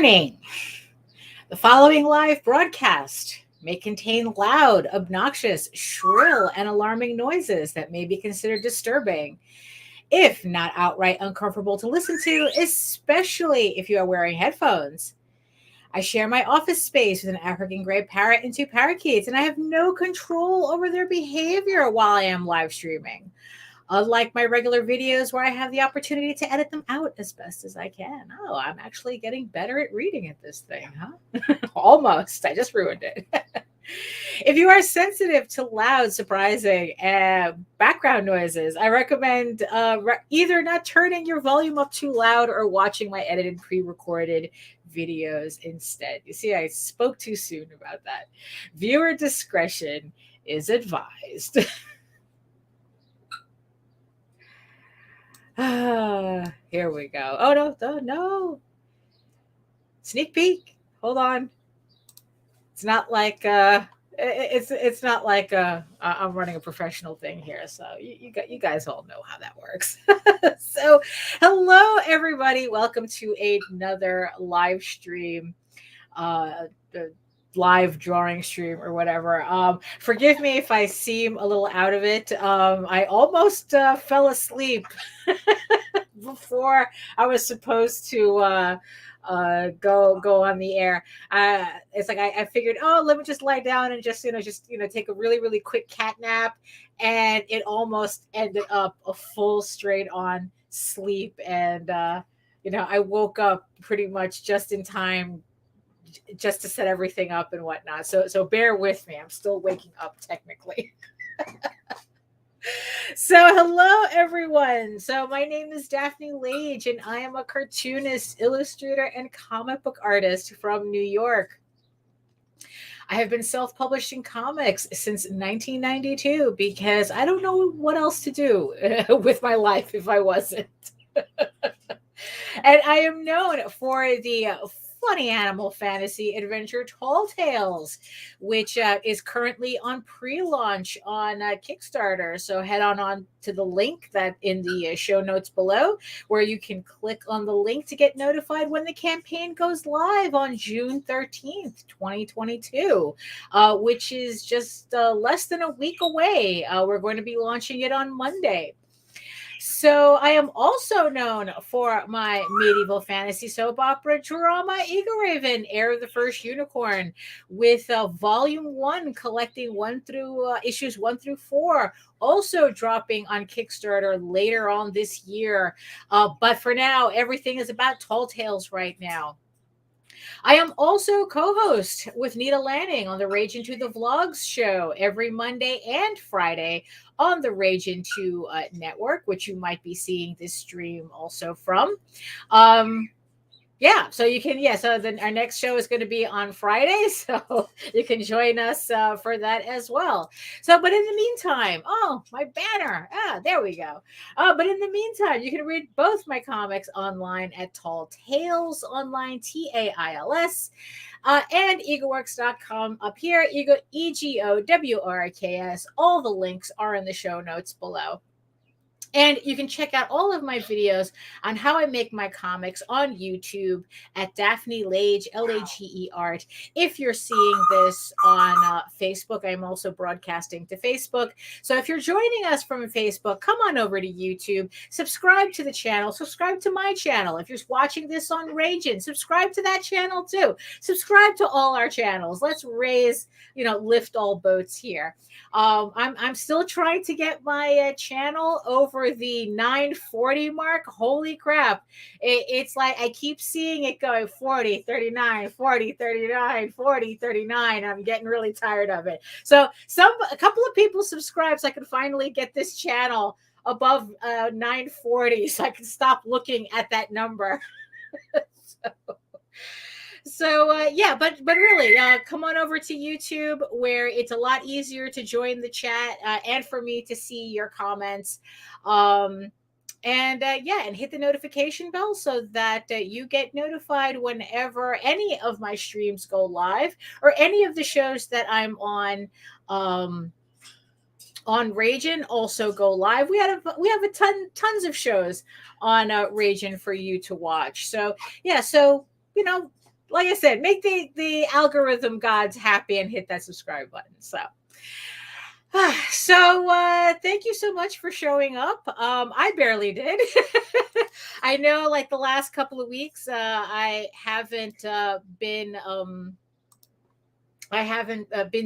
Warning! The following live broadcast may contain loud, obnoxious, shrill, and alarming noises that may be considered disturbing, if not outright uncomfortable to listen to, especially if you are wearing headphones. I share my office space with an African gray parrot and two parakeets, and I have no control over their behavior while I am live streaming. Unlike my regular videos where I have the opportunity to edit them out as best as I can. Oh, I'm actually getting better at reading at this thing, huh? Almost. I just ruined it. If you are sensitive to loud, surprising background noises, I recommend either not turning your volume up too loud or watching my edited pre-recorded videos instead. You see, I spoke too soon about that. Viewer discretion is advised. Here we go. Oh no. Sneak peek. Hold on. It's not like it's not like I'm running a professional thing here, so you guys all know how that works. So hello everybody, welcome to another live stream, live drawing stream or whatever. Forgive me if I seem a little out of it. I almost fell asleep before I was supposed to go on the air. It's like I figured, oh, let me just lie down and just take a really quick cat nap, and it almost ended up a full straight on sleep, and I woke up pretty much just in time just to set everything up and whatnot. So bear with me. I'm still waking up technically. So hello everyone. So my name is Daphne Lage and I am a cartoonist, illustrator, and comic book artist from New York. I have been self-publishing comics since 1992 because I don't know what else to do with my life if I wasn't. And I am known for the funny animal fantasy adventure Tall Tales, which is currently on pre-launch on Kickstarter. So head on to the link that in the show notes below, where you can click on the link to get notified when the campaign goes live on June 13th, 2022, which is just less than a week away. We're going to be launching it on Monday. So I am also known for my medieval fantasy soap opera drama, EGORAVEN, Heir of the First Unicorn, with Volume 1 collecting issues 1 through 4, also dropping on Kickstarter later on this year. But for now, everything is about Tall Tales right now. I am also co-host with Nita Lanning on the Rage Into the Vlogs show every Monday and Friday on the Rage Into network, which you might be seeing this stream also from. So you can, so then our next show is going to be on Friday, so you can join us for that as well. So, but in the meantime, my banner, there we go. But in the meantime, you can read both my comics online at Tall Tales Online, TAILS, and EGOWorks.com up here, EGOWRKS. All the links are in the show notes below. And you can check out all of my videos on how I make my comics on YouTube at Daphne Lage, Lage Art. If you're seeing this on Facebook, I'm also broadcasting to Facebook. So if you're joining us from Facebook, come on over to YouTube, subscribe to the channel, subscribe to my channel. If you're watching this on Ragin, subscribe to that channel too. Subscribe to all our channels. Let's lift all boats here. I'm still trying to get my channel over the 940 mark. Holy crap. It's like I keep seeing it going 40, 39, 40, 39, 40, 39. I'm getting really tired of it. So a couple of people subscribe so I can finally get this channel above 940 so I can stop looking at that number. But really, come on over to YouTube, where it's a lot easier to join the chat and for me to see your comments. And hit the notification bell so that you get notified whenever any of my streams go live or any of the shows that I'm on Ragin also go live. We have tons of shows on Ragin for you to watch. So like I said, make the algorithm gods happy and hit that subscribe button. So thank you so much for showing up. I barely did. I know, like the last couple of weeks, I haven't been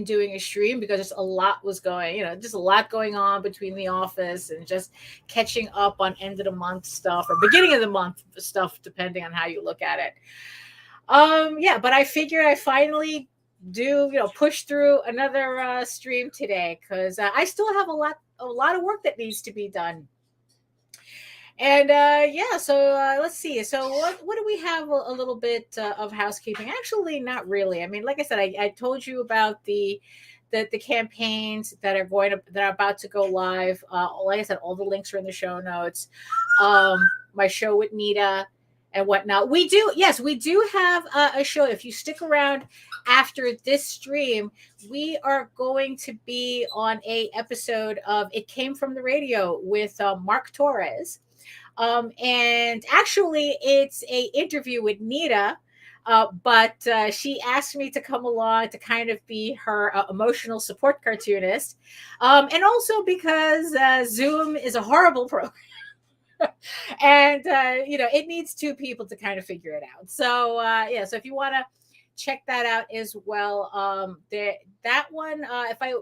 doing a stream because just a lot was going, just a lot going on between the office and just catching up on end of the month stuff or beginning of the month stuff, depending on how you look at it. Yeah, but I figured I finally do, push through another stream today because I still have a lot of work that needs to be done. And yeah, so let's see. So what do we have? A little bit of housekeeping. Actually, not really. I mean, like I said, I told you about the campaigns that are about to go live. Like I said, all the links are in the show notes. My show with Nita and whatnot. We do have a show. If you stick around after this stream, we are going to be on a episode of It Came From the Radio with Mark Torres. And actually, it's a interview with Nita, but she asked me to come along to kind of be her emotional support cartoonist, and also because Zoom is a horrible program. And it needs two people to kind of figure it out. So yeah, so if you want to check that out as well, that one, if I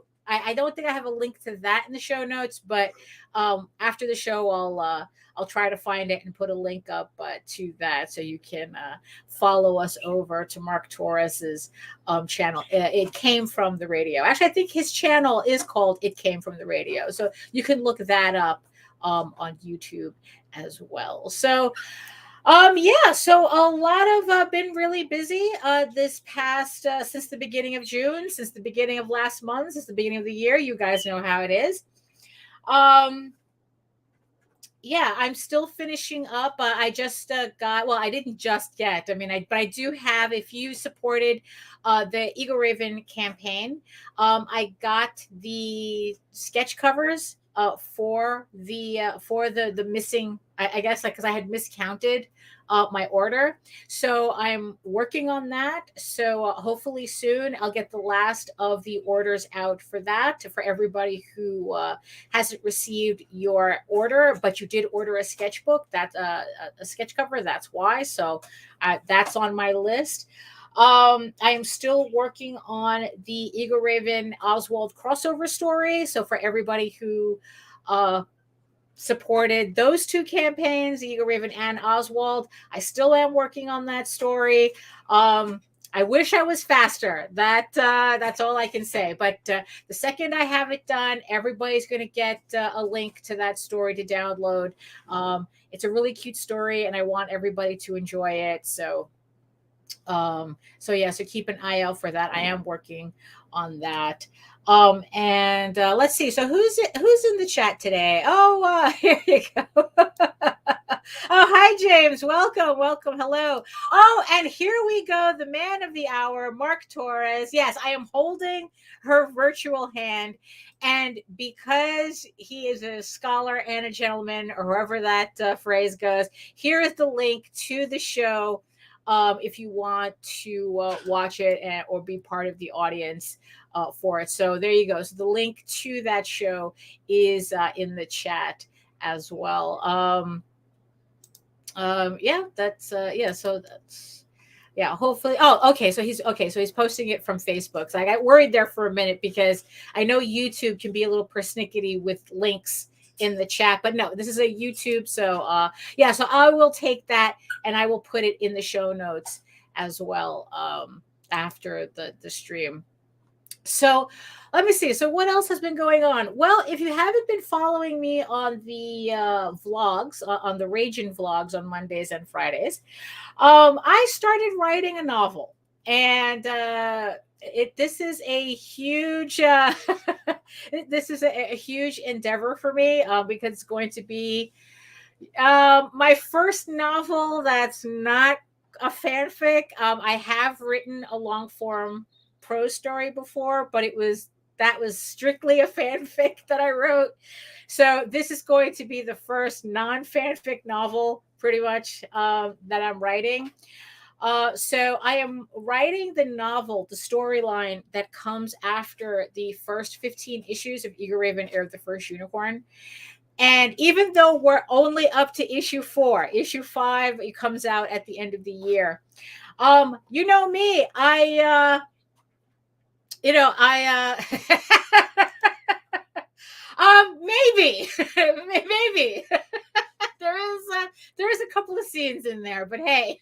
don't think I have a link to that in the show notes, but after the show, I'll try to find it and put a link up to that so you can follow us over to Mark Torres's channel. It Came From the Radio. Actually, I think his channel is called It Came From the Radio. So you can look that up on YouTube as well. So yeah, so a lot of been really busy this past since the beginning of June, since the beginning of last month, since the beginning of the year. You guys know how it is. Yeah, I'm still finishing up. I just I didn't just get. I mean, but I do have. If you supported the EGORAVEN campaign, I got the sketch covers for the missing. I guess because I had miscounted my order, so I'm working on that. So hopefully soon I'll get the last of the orders out for that, for everybody who hasn't received your order, but you did order a sketchbook, that's a sketch cover. That's why. So that's on my list. I am still working on the EGORAVEN Oswald crossover story. So for everybody who supported those two campaigns, EGORAVEN and Oswald, I still am working on that story. I wish I was faster. That's all I can say. But the second I have it done, everybody's going to get a link to that story to download. It's a really cute story, and I want everybody to enjoy it. So yeah, so keep an eye out for that. I am working on that. And let's see. So who's in the chat today? Oh, here you go. Oh, hi, James. Welcome. Hello. Oh, and here we go. The man of the hour, Mark Torres. Yes, I am holding her virtual hand. And because he is a scholar and a gentleman, or however that phrase goes, here is the link to the show. If you want to watch it or be part of the audience for it. So there you go. So the link to that show is in the chat as well. Yeah, that's yeah. So that's hopefully. Oh, okay. So he's posting it from Facebook. So I got worried there for a minute because I know YouTube can be a little persnickety with links in the chat, but no, this is a YouTube. So yeah, so I will take that and I will put it in the show notes as well after the stream. So let me see. So what else has been going on? Well, if you haven't been following me on the vlogs, on the Raging vlogs on Mondays and Fridays, I started writing a novel. And this is a huge this is a huge endeavor for me because it's going to be my first novel that's not a fanfic. I have written a long form prose story before, but that was strictly a fanfic that I wrote. So this is going to be the first non-fanfic novel pretty much that I'm writing. So I am writing the novel, the storyline that comes after the first 15 issues of EGORAVEN, Heir of the First Unicorn. And even though we're only up to issue 4, issue 5, it comes out at the end of the year. You know me, maybe, maybe there is a couple of scenes in there, but hey,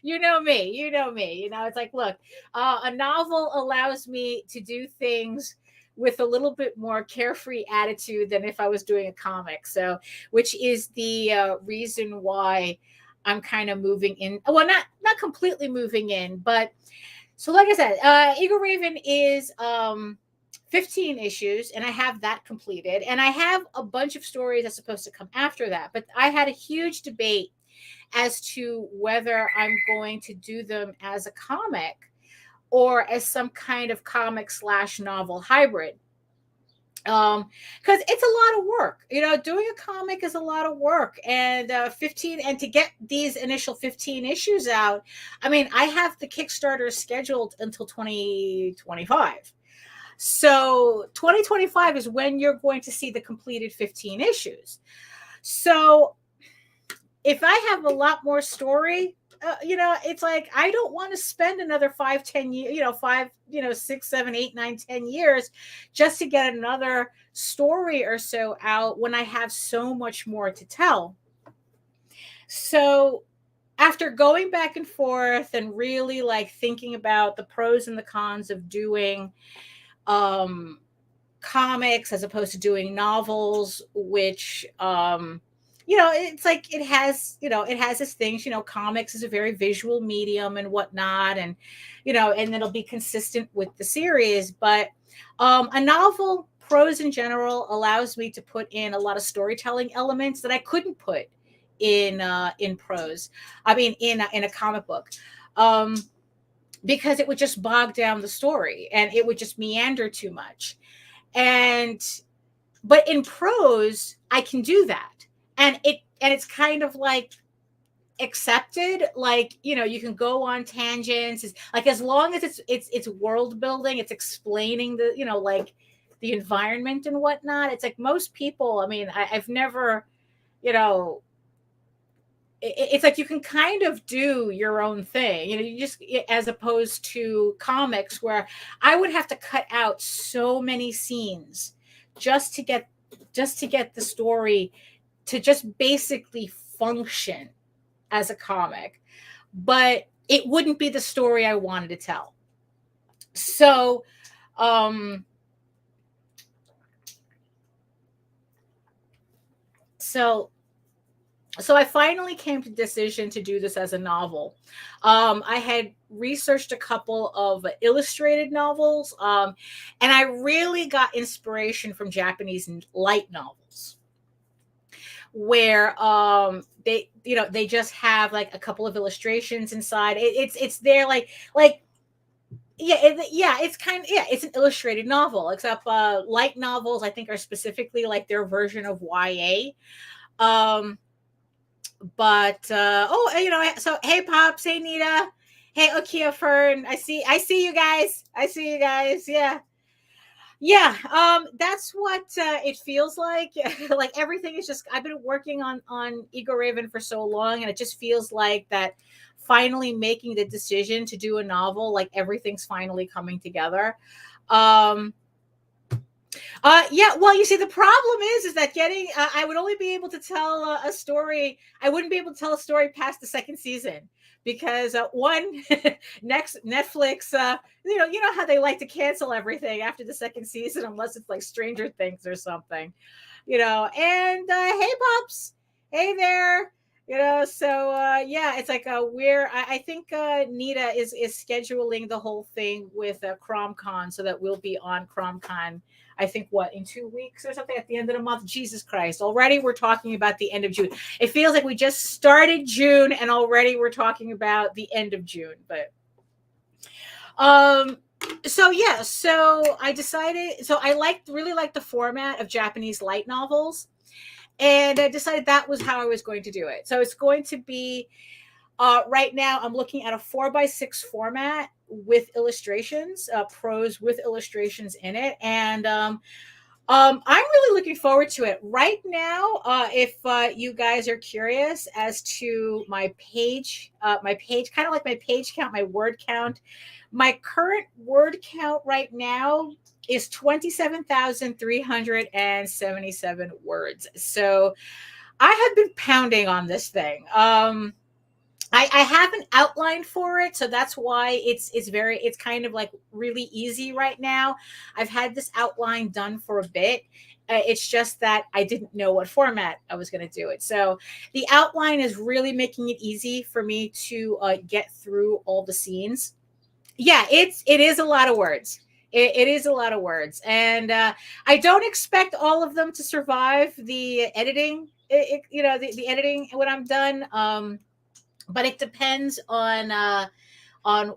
you know me, it's like, look, a novel allows me to do things with a little bit more carefree attitude than if I was doing a comic. So, which is the reason why I'm kind of moving in. Well, not completely moving in, but so like I said, EGORAVEN is 15 issues, and I have that completed. And I have a bunch of stories that's supposed to come after that. But I had a huge debate as to whether I'm going to do them as a comic or as some kind of comic / novel hybrid. Because it's a lot of work. Doing a comic is a lot of work, and 15, and to get these initial 15 issues out, I mean, I have the Kickstarter scheduled until 2025. So 2025 is when you're going to see the completed 15 issues. So if I have a lot more story, it's like, I don't want to spend another 5, 10 years, 6, 7, 8, 9, 10 years just to get another story or so out when I have so much more to tell. So after going back and forth and really like thinking about the pros and the cons of doing comics as opposed to doing novels, which it's like it has its things. Comics is a very visual medium and whatnot, and and it'll be consistent with the series. But a novel, prose in general, allows me to put in a lot of storytelling elements that I couldn't put in prose. I mean, in a comic book. Because it would just bog down the story and it would just meander too much. But in prose, I can do that. And it's kind of like accepted. Like, you can go on tangents. It's like, as long as it's world building, it's explaining the, like the environment and whatnot. It's like most people, I mean, I've never, it's like you can kind of do your own thing, you just, as opposed to comics where I would have to cut out so many scenes just to get the story to just basically function as a comic, but it wouldn't be the story I wanted to tell. So, So I finally came to the decision to do this as a novel. I had researched a couple of illustrated novels, and I really got inspiration from Japanese light novels, where they just have like a couple of illustrations inside. It's there like it's an illustrated novel, except light novels I think are specifically like their version of YA. But so hey Pops, hey Nita, hey Okia Fern, I see you guys, yeah. That's what it feels like. Like everything is just, I've been working on EGORAVEN for so long, and it just feels like that finally making the decision to do a novel, like everything's finally coming together. Yeah, well, you see, the problem is that getting, I would only be able to tell a story. I wouldn't be able to tell a story past the second season because one, next Netflix, you know how they like to cancel everything after the second season, unless it's like Stranger Things or something, and hey Pops, hey there. So yeah, it's like I think Nita is scheduling the whole thing with CromCon so that we'll be on CromCon, I think, in 2 weeks or something, at the end of the month. Jesus Christ, already we're talking about the end of June. It feels like we just started June and already we're talking about the end of June. But so yeah, so I decided, so I really liked the format of Japanese light novels, and I decided that was how I was going to do it. So it's going to be Right now, I'm looking at a 4x6 format with illustrations, prose with illustrations in it, and I'm really looking forward to it. Right now, if you guys are curious as to my page, kind of like my page count, my word count, my current word count right now is 27,377 words. So I have been pounding on this thing. I have an outline for it, so that's why it's kind of like really easy right now. I've had this outline done for a bit. It's just that I didn't know what format I was going to do it. So the outline is really making it easy for me to get through all the scenes. Yeah, it is a lot of words. It is a lot of words, and I don't expect all of them to survive the editing. The editing when I'm done. But it depends on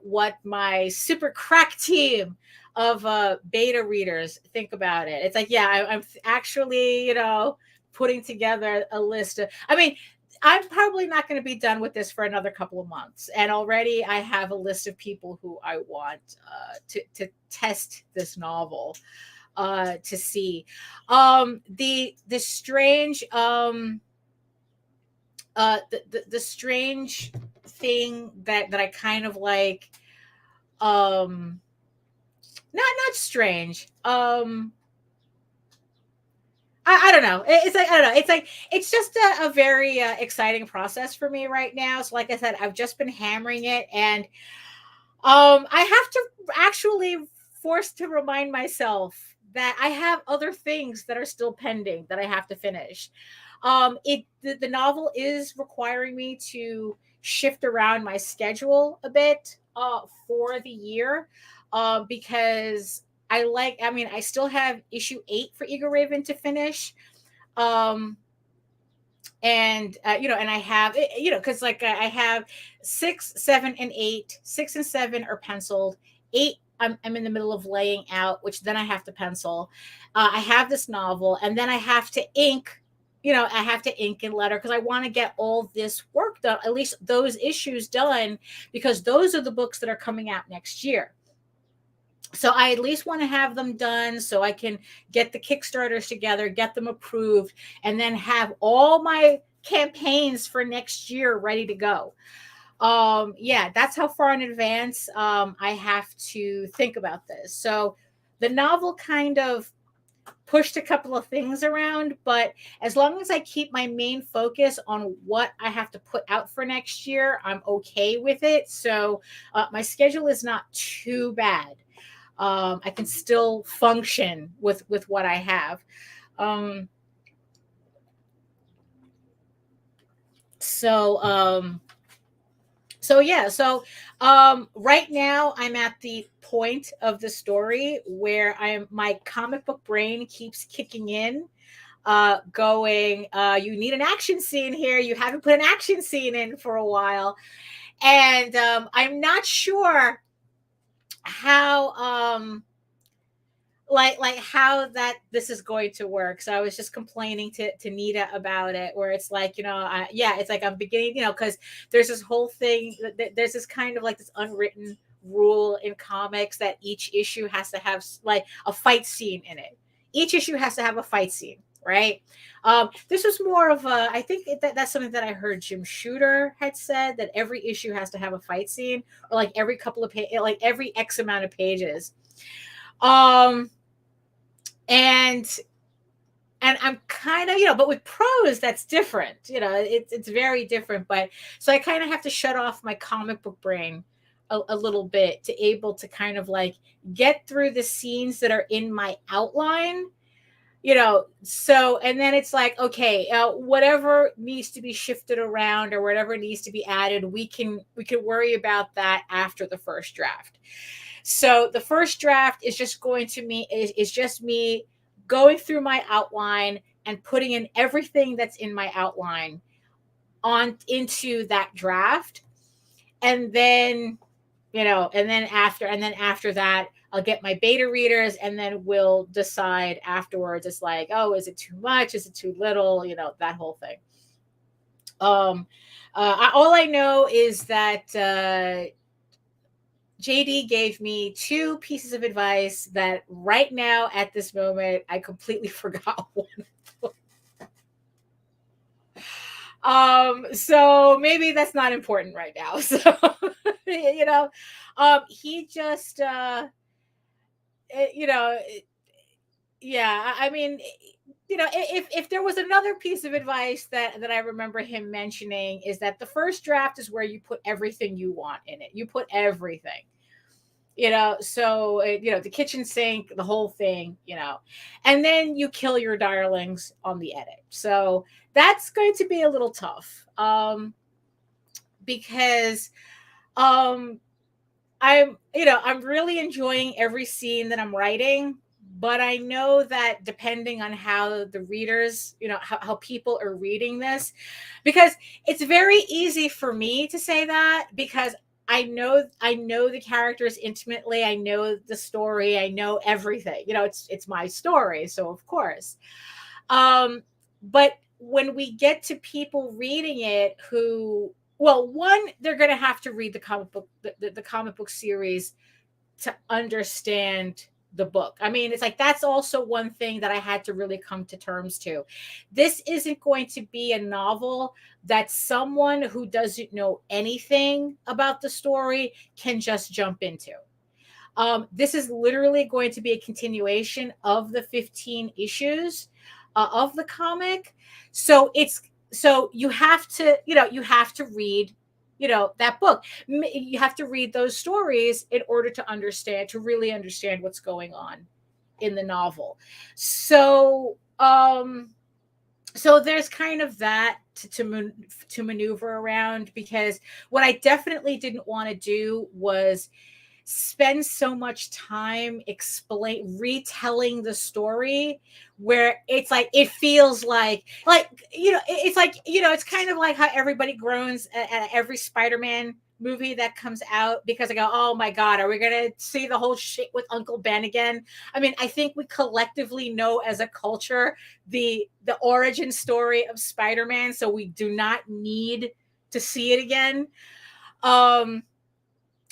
what my super crack team of beta readers think about it. It's like, yeah, I'm actually, putting together a list of, I mean, I'm probably not going to be done with this for another couple of months. And already I have a list of people who I want to test this novel to see. The strange the strange thing that I kind of like, not strange, I don't know. It's like, I don't know. It's like, it's just a very exciting process for me right now. So like I said, I've just been hammering it, and I have to actually force to remind myself that I have other things that are still pending that I have to finish. The novel is requiring me to shift around my schedule a bit for the year, because I still have issue 8 for EGORAVEN to finish. Um, and I have, because like I have 6, 7, and 8. 6 and 7 are penciled. 8, I'm in the middle of laying out, which then I have to pencil. I have this novel, and then I have to ink. I have to ink and letter because I want to get all this work done, at least those issues done, because those are the books that are coming out next year. So I at least want to have them done so I can get the Kickstarters together, get them approved, and then have all my campaigns for next year ready to go. Yeah, that's how far in advance I have to think about this. So the novel kind of pushed a couple of things around, but as long as I keep my main focus on what I have to put out for next year, I'm okay with it. So my schedule is not too bad. I can still function with what I have. Um, so yeah, so right now I'm at the point of the story where my comic book brain keeps kicking in, going, you need an action scene here, you haven't put an action scene in for a while. And I'm not sure how like how that this is going to work. So I was just complaining to Nita about it, where it's like, it's like I'm beginning, because there's this whole thing, there's this kind of like this unwritten rule in comics that each issue has to have like a fight scene in it. Each issue has to have a fight scene, right? This was more of a, I think that's something that I heard Jim Shooter had said, that every issue has to have a fight scene, or like every couple of like every X amount of pages. And I'm kind of, but with prose, that's different. It's very different. But so I kind of have to shut off my comic book brain a little bit to able to kind of like get through the scenes that are in my outline, so, and then it's like, okay, whatever needs to be shifted around or whatever needs to be added, we can worry about that after the first draft. So the first draft is just going to me is just me going through my outline and putting in everything that's in my outline on into that draft. And then, and then after that, I'll get my beta readers, and then we'll decide afterwards. It's like, oh, is it too much? Is it too little? That whole thing. Um, all I know is that JD gave me two pieces of advice that right now at this moment I completely forgot one. So maybe that's not important right now. So you know, he just you know, yeah, I mean, you know, if there was another piece of advice that I remember him mentioning, is that the first draft is where you put everything you want in it. You put everything, you know, so you know, the kitchen sink, the whole thing, you know, and then you kill your darlings on the edit. So that's going to be a little tough, because um I'm really enjoying every scene that I'm writing, but I know that depending on how the readers, how people are reading this, because it's very easy for me to say that, because I know the characters intimately, I know the story, I know everything. It's my story, so of course. But when we get to people reading it who, well, one, they're going to have to read the comic book, the comic book series, to understand the book. I mean, it's like, that's also one thing that I had to really come to terms to. This isn't going to be a novel that someone who doesn't know anything about the story can just jump into. This is literally going to be a continuation of the 15 issues of the comic. So you have to, read, that book. You have to read those stories in order to really understand what's going on in the novel. So there's kind of that to maneuver around, because what I definitely didn't want to do was spend so much time retelling the story, where it's like, it feels it's kind of like how everybody groans at every Spider-Man movie that comes out, because I go, oh my god, are we gonna see the whole shit with Uncle Ben again? I mean, I think we collectively know as a culture the origin story of Spider-Man, so we do not need to see it again.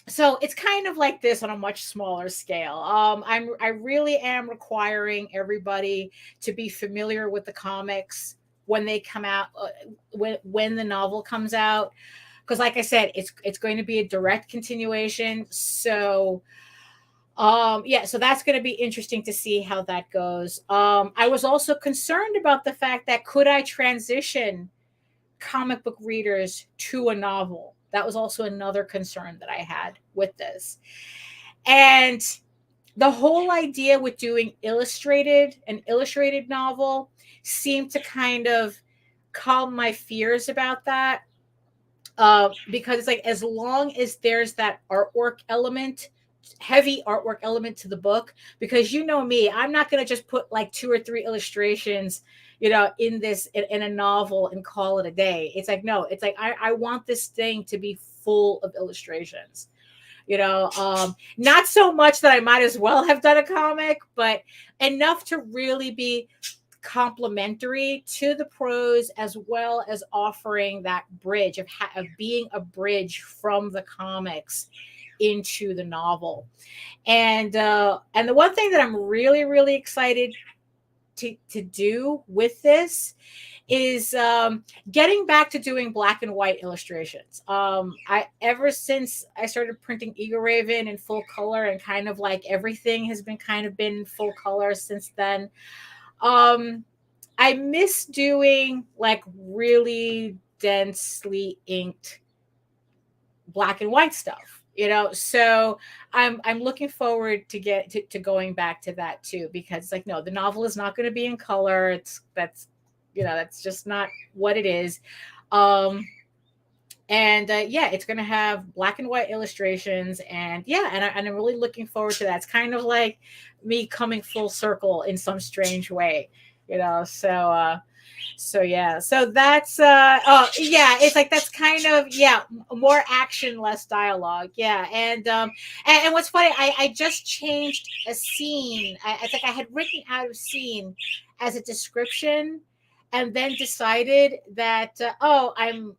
So it's kind of like this on a much smaller scale. I really am requiring everybody to be familiar with the comics when they come out, when the novel comes out, because like I said, it's going to be a direct continuation. So yeah, so that's going to be interesting to see how that goes. I was also concerned about the fact that, could I transition comic book readers to a novel? That was also another concern that I had with this. And the whole idea with doing an illustrated novel seemed to kind of calm my fears about that. Because it's like, as long as there's that heavy artwork element to the book, because you know me, I'm not going to just put like 2 or 3 illustrations, in a novel and call it a day. It's like, no, it's like, I want this thing to be full of illustrations. Not so much that I might as well have done a comic, but enough to really be complementary to the prose, as well as offering that bridge of being a bridge from the comics into the novel. And the one thing that I'm really, really excited to do with this is getting back to doing black and white illustrations. I Ever since I started printing EGORAVEN in full color, and kind of like everything has been in full color since then, I miss doing like really densely inked black and white stuff, so I'm looking forward to going back to that too, because it's like, no, the novel is not going to be in color. That's just not what it is. And yeah, it's going to have black and white illustrations, and yeah, and I'm really looking forward to that. It's kind of like me coming full circle in some strange way, so yeah, so that's oh yeah, it's like, that's kind of, yeah, more action, less dialogue. Yeah. And what's funny, I just changed a scene. I think I had written out a scene as a description, and then decided that, oh, I'm,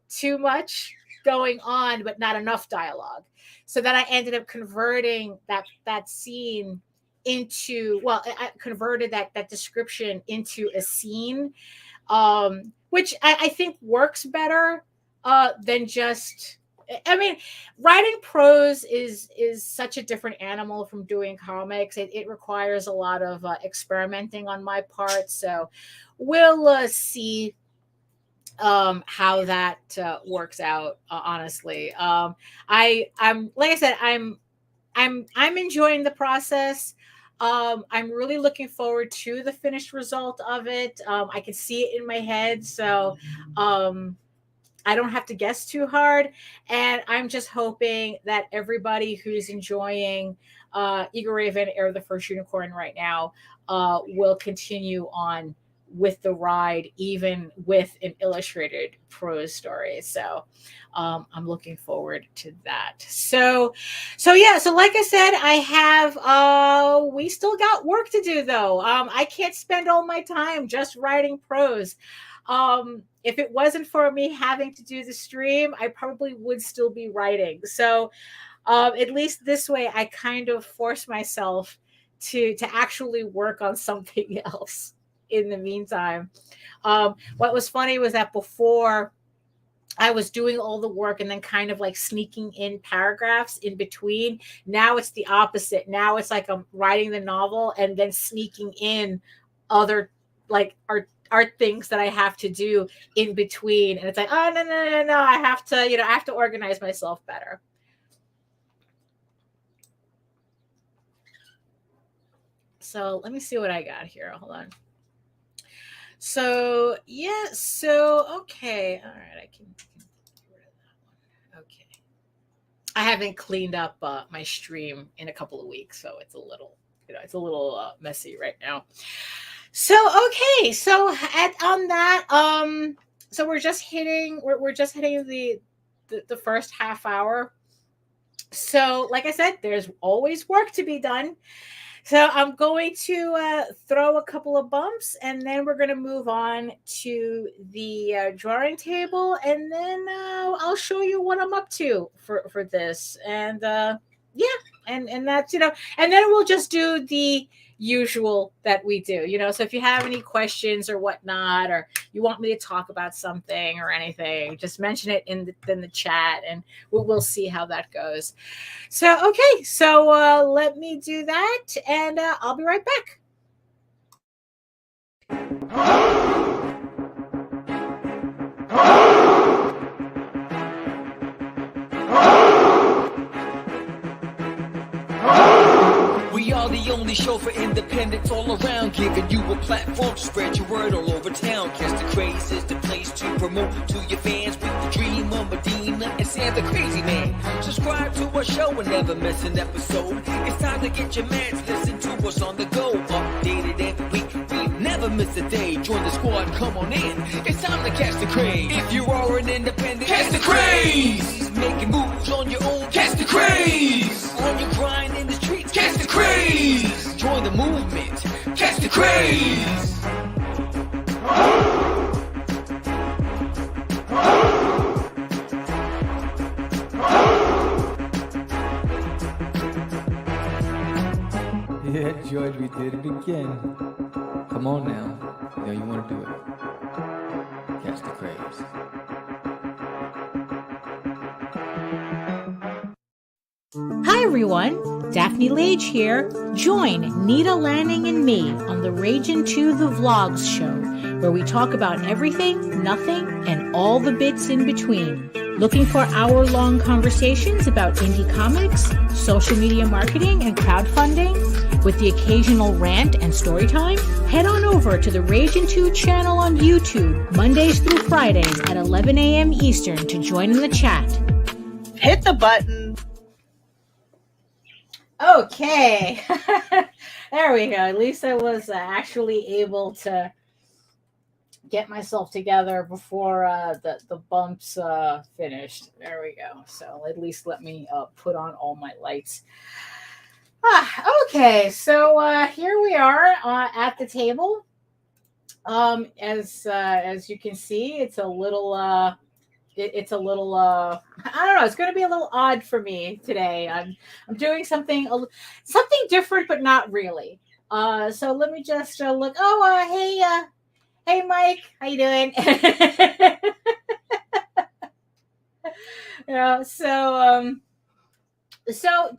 too much going on, but not enough dialogue. So then I ended up converting that scene into, well, I converted that description into a scene, which I think works better than just. I mean, writing prose is such a different animal from doing comics. It requires a lot of experimenting on my part. So we'll see how that works out. Honestly, I'm like I said, I'm enjoying the process. I'm really looking forward to the finished result of it. I can see it in my head, so I don't have to guess too hard. And I'm just hoping that everybody who's enjoying EGORAVEN, Air the First Unicorn right now will continue on with the ride, even with an illustrated prose story. So I'm looking forward to that. So yeah, so like I said, I have we still got work to do though. I can't spend all my time just writing prose. If it wasn't for me having to do the stream, I probably would still be writing. So at least this way I kind of force myself to actually work on something else in the meantime. What was funny was that before I was doing all the work and then kind of like sneaking in paragraphs in between. Now it's the opposite. Now it's like I'm writing the novel and then sneaking in other like art things that I have to do in between. And it's like, oh, no. I have to, I have to organize myself better. So let me see what I got here. Hold on. So, yeah. So, okay. All right. I can get rid of that one. Okay. I haven't cleaned up my stream in a couple of weeks. So it's a little, messy right now. So okay, so on that, so we're just hitting the first half hour. So like I said, there's always work to be done. So I'm going to throw a couple of bumps, and then we're going to move on to the drawing table, and then I'll show you what I'm up to for this, and yeah, and that's and then we'll just do the usual that we do, so if you have any questions or whatnot, or you want me to talk about something or anything, just mention it in the chat, and we'll see how that goes. So okay, so let me do that, and I'll be right back. We are the only show for independents all around, giving you a platform to spread your word all over town. Cast the Craze is the place to promote to your fans with the dream of Medina and Sam the Crazy Man. Subscribe to our show and never miss an episode. It's time to get your mans, listen to us on the go. Updated every week, we never miss a day. Join the squad, come on in. It's time to catch the craze. If you are an independent, catch the craze. Making moves on your own, catch the craze. On your grind in the streets, catch the craze. Join the movement, catch the craze. Yeah, George, we did it again. Come on now. You know you want to do it. Catch the craze. Hi everyone, Daphne Lage here. Join Nita Lanning and me on the Ragin' to the Vlogs show, where we talk about everything, nothing, and all the bits in between. Looking for hour-long conversations about indie comics, social media marketing, and crowdfunding, with the occasional rant and story time? Head on over to the Ragin' 2 channel on YouTube, Mondays through Fridays at 11 a.m. Eastern to join in the chat. Hit the button. Okay. There we go. At least I was actually able to get myself together before the bumps finished. There we go. So at least let me put on all my lights. Okay, so here we are at the table. As you can see, it's a little it's a little I don't know, it's going to be a little odd for me today. I'm doing something something different, but not really. So let me just look. Oh, hey Mike, how you doing? Yeah, so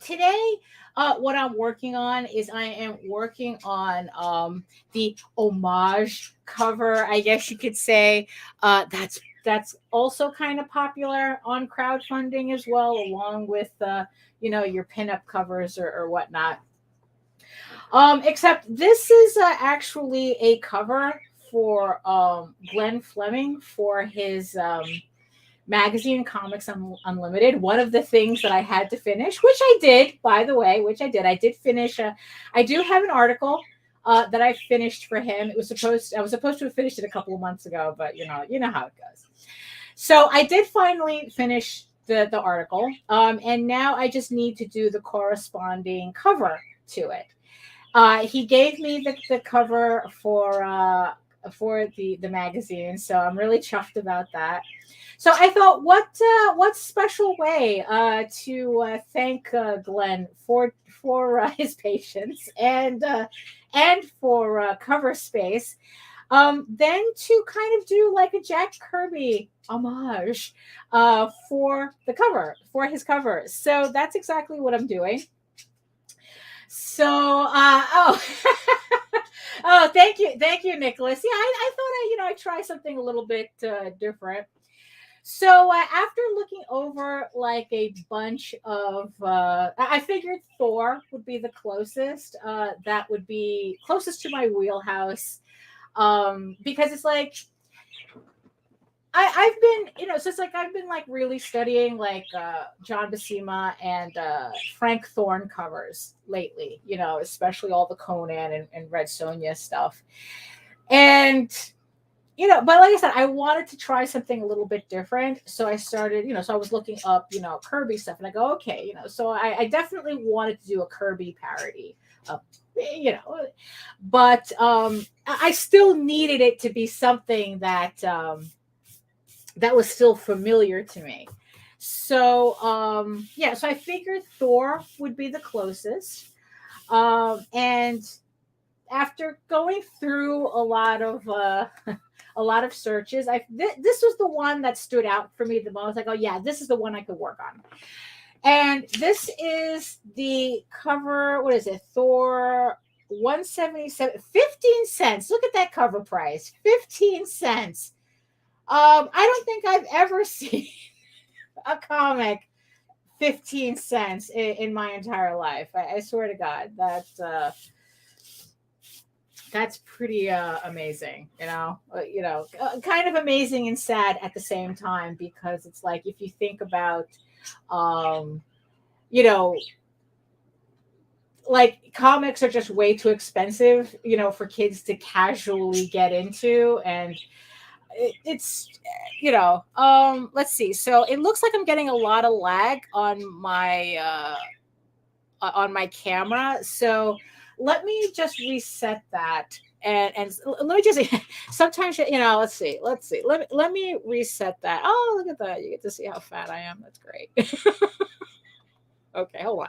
today, what I'm working on is I am working on the Homage cover, I guess you could say. That's also kind of popular on crowdfunding as well, along with your pinup covers or whatnot. Except this is actually a cover for Glenn Fleming for his magazine Comics Unlimited. One of the things that I had to finish, which I did, by the way, I did finish. I do have an article that I finished for him. I was supposed to have finished it a couple of months ago, but you know how it goes. So I did finally finish the article, and now I just need to do the corresponding cover to it. He gave me the cover for the magazine, so I'm really chuffed about that. So I thought, what special way to thank Glenn for his patience and for cover space, then to kind of do like a Jack Kirby homage for his cover. So that's exactly what I'm doing. So, oh, thank you, Nicholas. Yeah, I thought I'd try something a little bit different. So after looking over like a bunch of, I figured Thor would be the closest. That would be closest to my wheelhouse, because it's like I've been, so it's like I've been like really studying like John Buscema and Frank Thorne covers lately, especially all the Conan and Red Sonja stuff. And, but like I said, I wanted to try something a little bit different. So I started, so I was looking up, Kirby stuff, and I go, okay, so I definitely wanted to do a Kirby parody, but I still needed it to be something that, that was still familiar to me. So, so I figured Thor would be the closest. And after going through a lot of searches, this was the one that stood out for me the most. I go, yeah, this is the one I could work on. And this is the cover. What is it? Thor 177, 15 cents. Look at that cover price, 15 cents. I don't think I've ever seen a comic 15 cents in my entire life. I swear to God, that's pretty amazing, kind of amazing and sad at the same time, because it's like, if you think about, like comics are just way too expensive, for kids to casually get into. And it's let's see. So it looks like I'm getting a lot of lag on my camera. So let me just reset that. And let me just sometimes, let's see. Let me reset that. Oh, look at that. You get to see how fat I am. That's great. Okay, hold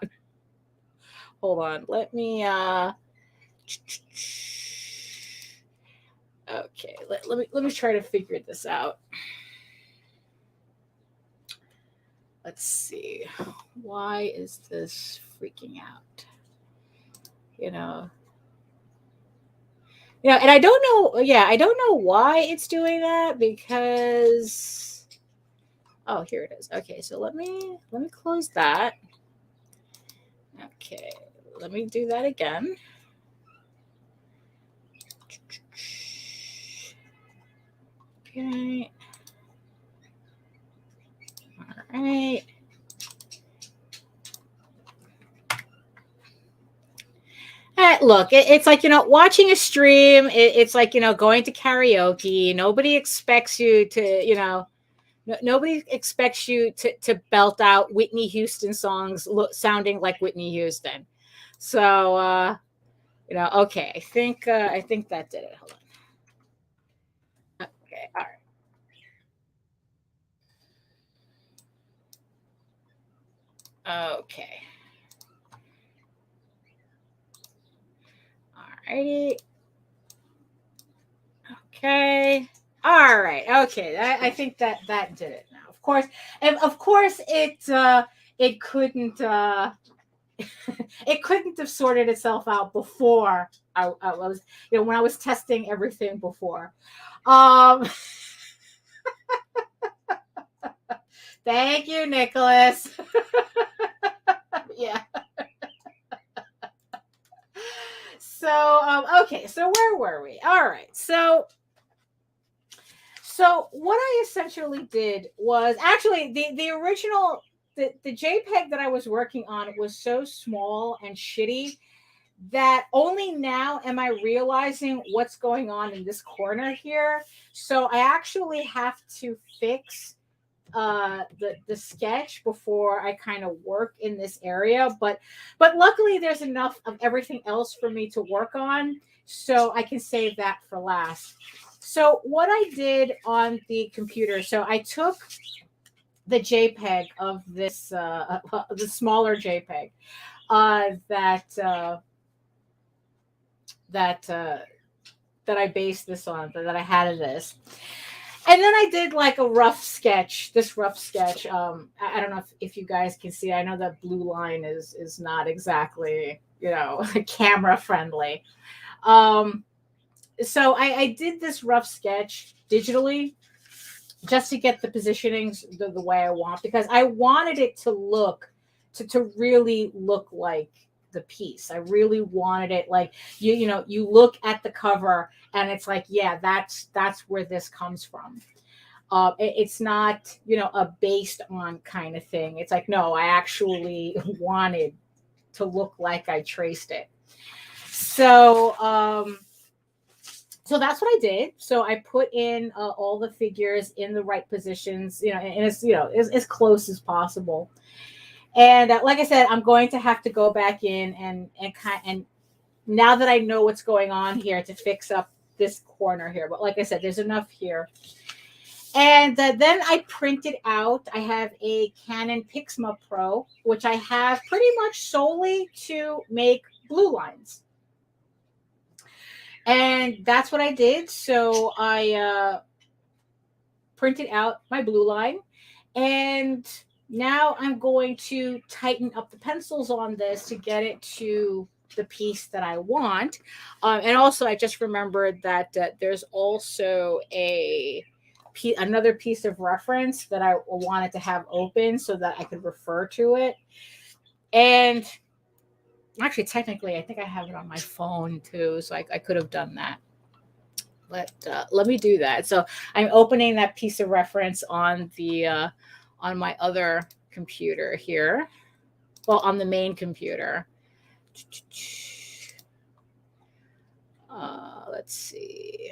on. Let me okay, let me try to figure this out. Let's see. Why is this freaking out? And I don't know. Yeah, I don't know why it's doing that, because oh, here it is. Okay, so let me close that. Okay, let me do that again. Okay. All right. Look, it's like, watching a stream. It's like, going to karaoke. Nobody expects you to, nobody expects you to belt out Whitney Houston songs sounding like Whitney Houston. So, okay, I think that did it. Hold on. All right. Okay. All righty. Okay. All right. Okay. I think that did it now. Of course, and of course it couldn't it couldn't have sorted itself out before I was, you know, when I was testing everything before. Thank you, Nicholas. Yeah. So okay, so where were we? All right. So what I essentially did was actually the original the JPEG that I was working on was so small and shitty that only now am I realizing what's going on in this corner here. So I actually have to fix the sketch before I kind of work in this area, but luckily there's enough of everything else for me to work on, so I can save that for last. So what I did on the computer, so I took the JPEG of this the smaller JPEG that I based this on, that I had of this. And then I did like a rough sketch, this rough sketch. I don't know if you guys can see. I know that blue line is not exactly, you know, camera friendly. So I did this rough sketch digitally just to get the positionings the way I want, because I wanted it to look, to really look like the piece. I really wanted it like, you know, you look at the cover and it's like, yeah, that's where this comes from. It's not, you know, a based on kind of thing. It's like, no, I actually wanted to look like I traced it. So so that's what I did. So I put in all the figures in the right positions, you know, and it's, you know, as close as possible. And like I said, I'm going to have to go back in and now that I know what's going on here, to fix up this corner here. But like I said, there's enough here. And then I printed out, I have a Canon Pixma Pro, which I have pretty much solely to make blue lines. And that's what I did. So I printed out my blue line, and now I'm going to tighten up the pencils on this to get it to the piece that I want. And also, I just remembered that there's also another piece of reference that I wanted to have open so that I could refer to it. And actually, technically, I think I have it on my phone too, so I could have done that. But let me do that. So I'm opening that piece of reference on the on my other computer here. Well, on the main computer. Let's see.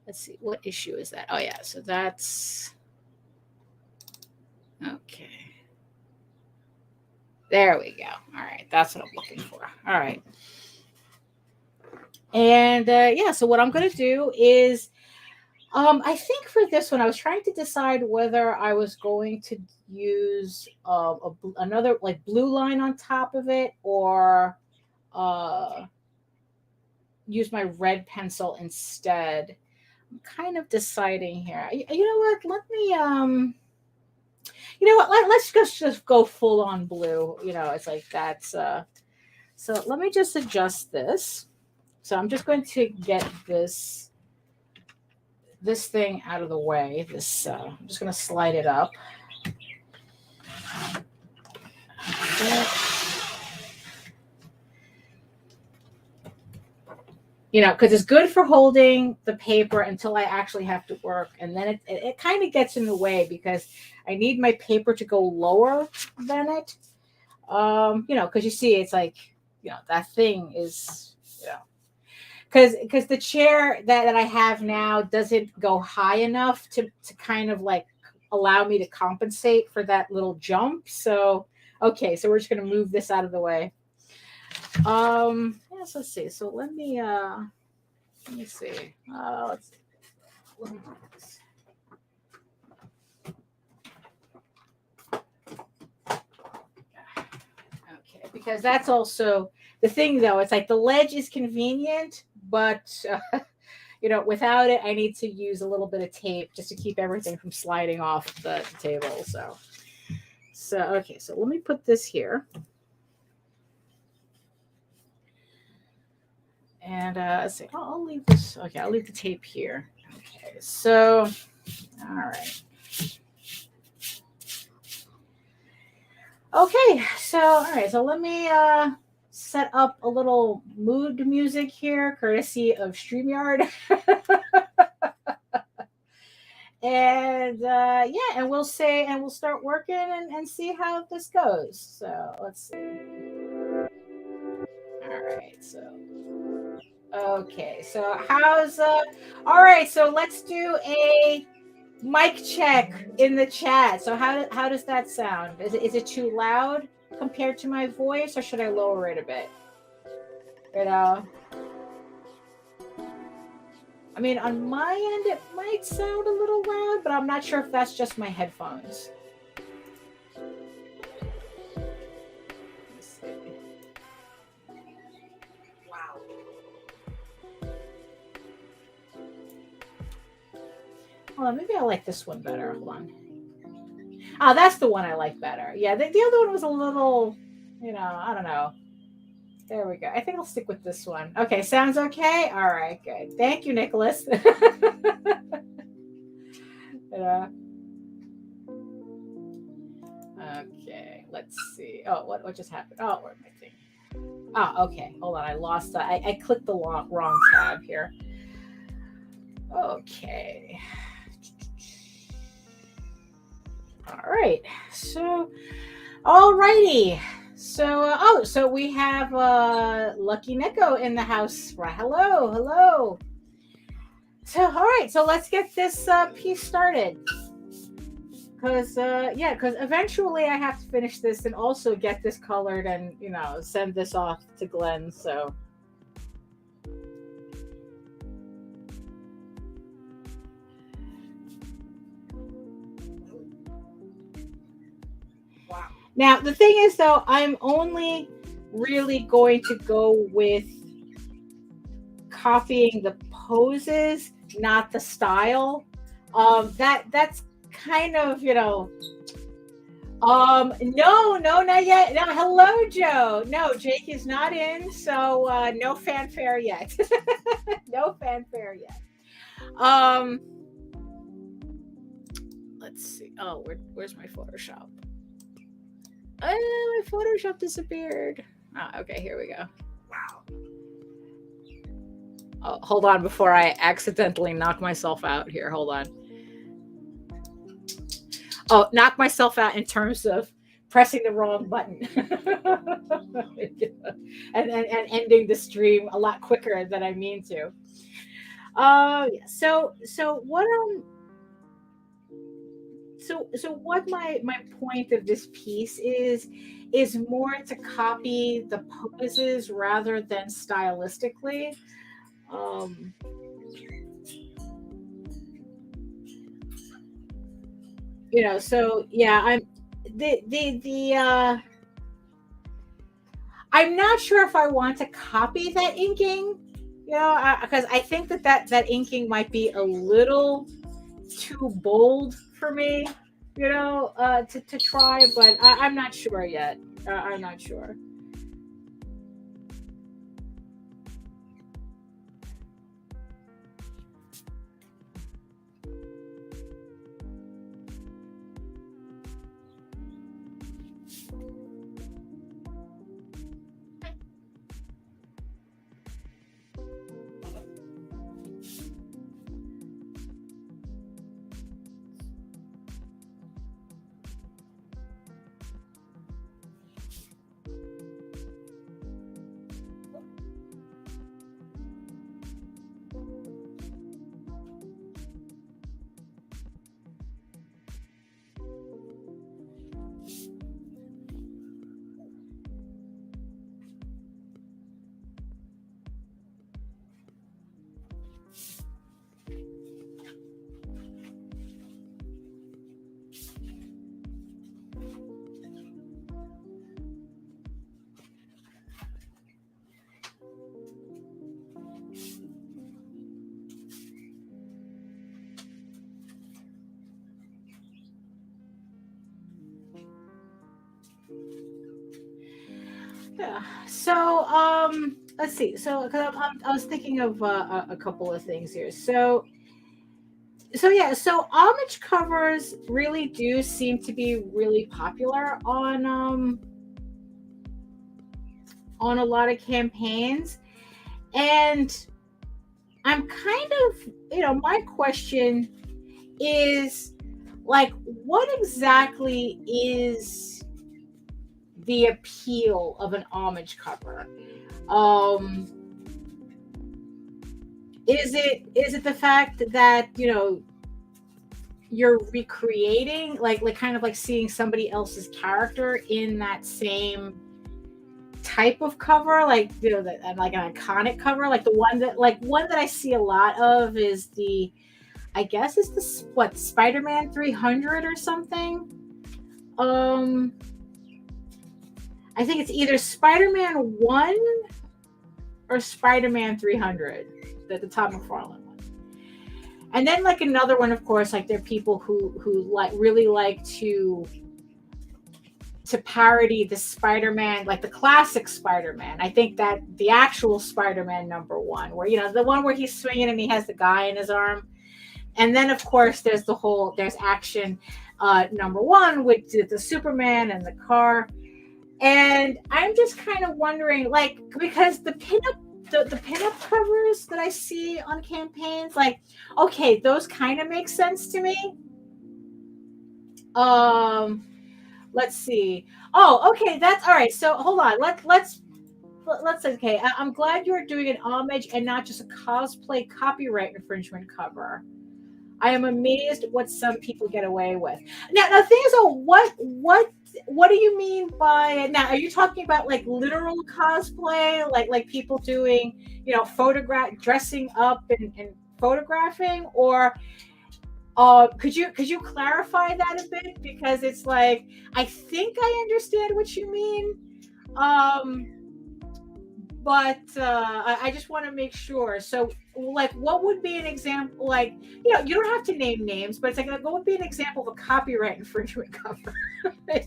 Let's see. What issue is that? Oh, yeah. So that's... Okay. There we go. All right. That's what I'm looking for. All right. And yeah, so what I'm going to do is... I think for this one, I was trying to decide whether I was going to use another like blue line on top of it, or use my red pencil instead. I'm kind of deciding here. You know what? Let me you know what? Let's just go full on blue. You know, it's like that's so let me just adjust this. So I'm just going to get this thing out of the way. This I'm just going to slide it up. You know, because it's good for holding the paper until I actually have to work, and then it kind of gets in the way because I need my paper to go lower than it. You know, because you see, it's like, you know, that thing is, you know, because the chair that I have now doesn't go high enough to kind of like allow me to compensate for that little jump. So, okay, so we're just going to move this out of the way. Yes, let's see. So let me Let me see. Let me do this. Okay, because that's also the thing, though. It's like the ledge is convenient, but without it, I need to use a little bit of tape just to keep everything from sliding off the table. So okay, so let me put this here. And let's see. I'll leave this. Okay, I'll leave the tape here. Okay, so all right. Okay, so all right, so let me set up a little mood music here, courtesy of Streamyard. And and we'll start working and see how this goes. So let's see. All right, so okay, so how's all right, so let's do a mic check in the chat. So how does that sound? Is it too loud compared to my voice, or should I lower it a bit? I mean, on my end, it might sound a little loud, but I'm not sure if that's just my headphones. Let's see. Wow. Hold on, maybe I like this one better. Hold on. Oh, that's the one I like better. Yeah, the other one was a little, I don't know. There we go. I think I'll stick with this one. Okay, sounds okay? All right, good. Thank you, Nicholas. Okay, let's see. Oh, what just happened? Oh, where's my thing? Oh, okay. Hold on. I lost that. I clicked the wrong tab here. Okay. All right. So, all righty. So, so we have Lucky Neko in the house. Right. Hello. So, all right. So let's get this piece started. Because eventually I have to finish this and also get this colored and, send this off to Glenn. So. Now, the thing is, though, I'm only really going to go with copying the poses, not the style. That's kind of, no, not yet. No, hello, Joe. No, Jake is not in, so no fanfare yet. No fanfare yet. Let's see. Oh, where's my Photoshop? My Photoshop disappeared. Oh, okay, here we go. Wow. Oh, hold on before I accidentally knock myself out here. Hold on. Oh, knock myself out in terms of pressing the wrong button and ending the stream a lot quicker than I mean to. So what So what my point of this piece is more to copy the poses rather than stylistically. So yeah, I'm not sure if I want to copy that inking, because I think that inking might be a little too bold for me, to try, but I'm not sure yet. I'm not sure. Yeah. So, let's see. So, because I was thinking of a couple of things here. So yeah. So, homage covers really do seem to be really popular on a lot of campaigns, and I'm kind of, my question is like, what exactly is the appeal of an homage cover? Um, is it the fact that you're recreating like kind of like seeing somebody else's character in that same type of cover, like that like an iconic cover, like the one that I see a lot of is I guess it's the what Spider-Man 300 or something. Um, I think it's either Spider-Man 1 or Spider-Man 300, the Todd McFarlane one. And then like another one, of course, like there are people who like really like to parody the Spider-Man, like the classic Spider-Man. I think that the actual Spider-Man #1, where the one where he's swinging and he has the guy in his arm. And then of course there's action #1 with the Superman and the car. And I'm just kind of wondering, like, because the pinup covers that I see on campaigns, like, okay, those kind of make sense to me. Let's see. Oh, okay, that's all right. So hold on. Let's okay. I'm glad you're doing an homage and not just a cosplay copyright infringement cover. I am amazed what some people get away with. Now the thing is, what do you mean by now? Are you talking about like literal cosplay, like people doing, dressing up and photographing, or could you clarify that a bit? Because it's like, I think I understand what you mean, but I just want to make sure. So, like, what would be an example? Like, you don't have to name names, but it's like, what would be an example of a copyright infringement cover? Because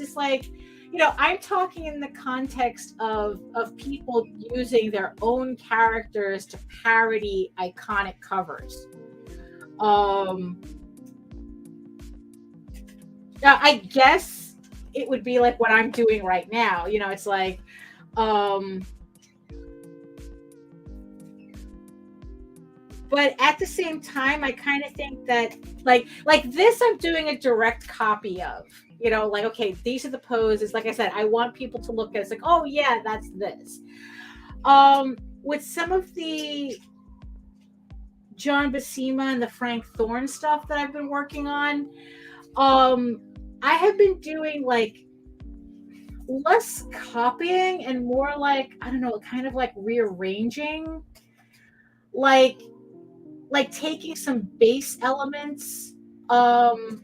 it's like I'm talking in the context of people using their own characters to parody iconic covers. I guess it would be like what I'm doing right now. It's like, but at the same time, I kind of think that like this, I'm doing a direct copy of, like, okay, these are the poses. Like I said, I want people to look at it. It's like, oh yeah, that's this. With some of the John Buscema and the Frank Thorne stuff that I've been working on, I have been doing like less copying and more like, I don't know, kind of like rearranging, like taking some base elements of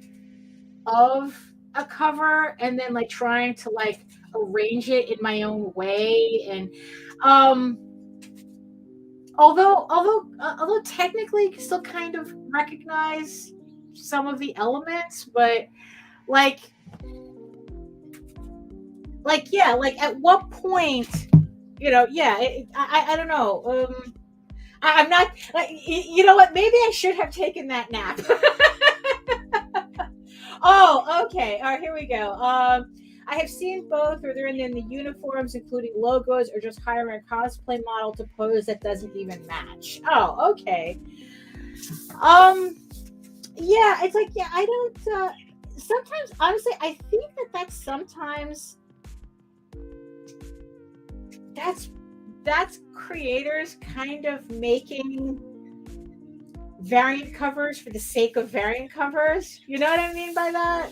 a cover and then like trying to like arrange it in my own way. And although technically you can still kind of recognize some of the elements, but like at what point, I don't know. I'm not, you know what? Maybe I should have taken that nap. Oh, okay. All right, here we go. I have seen both, where they're in the uniforms, including logos, or just hiring a cosplay model to pose that doesn't even match. Oh, okay. Yeah, it's like, I don't. Sometimes, honestly, I think that's sometimes that's creators kind of making variant covers for the sake of variant covers. You know what I mean by that?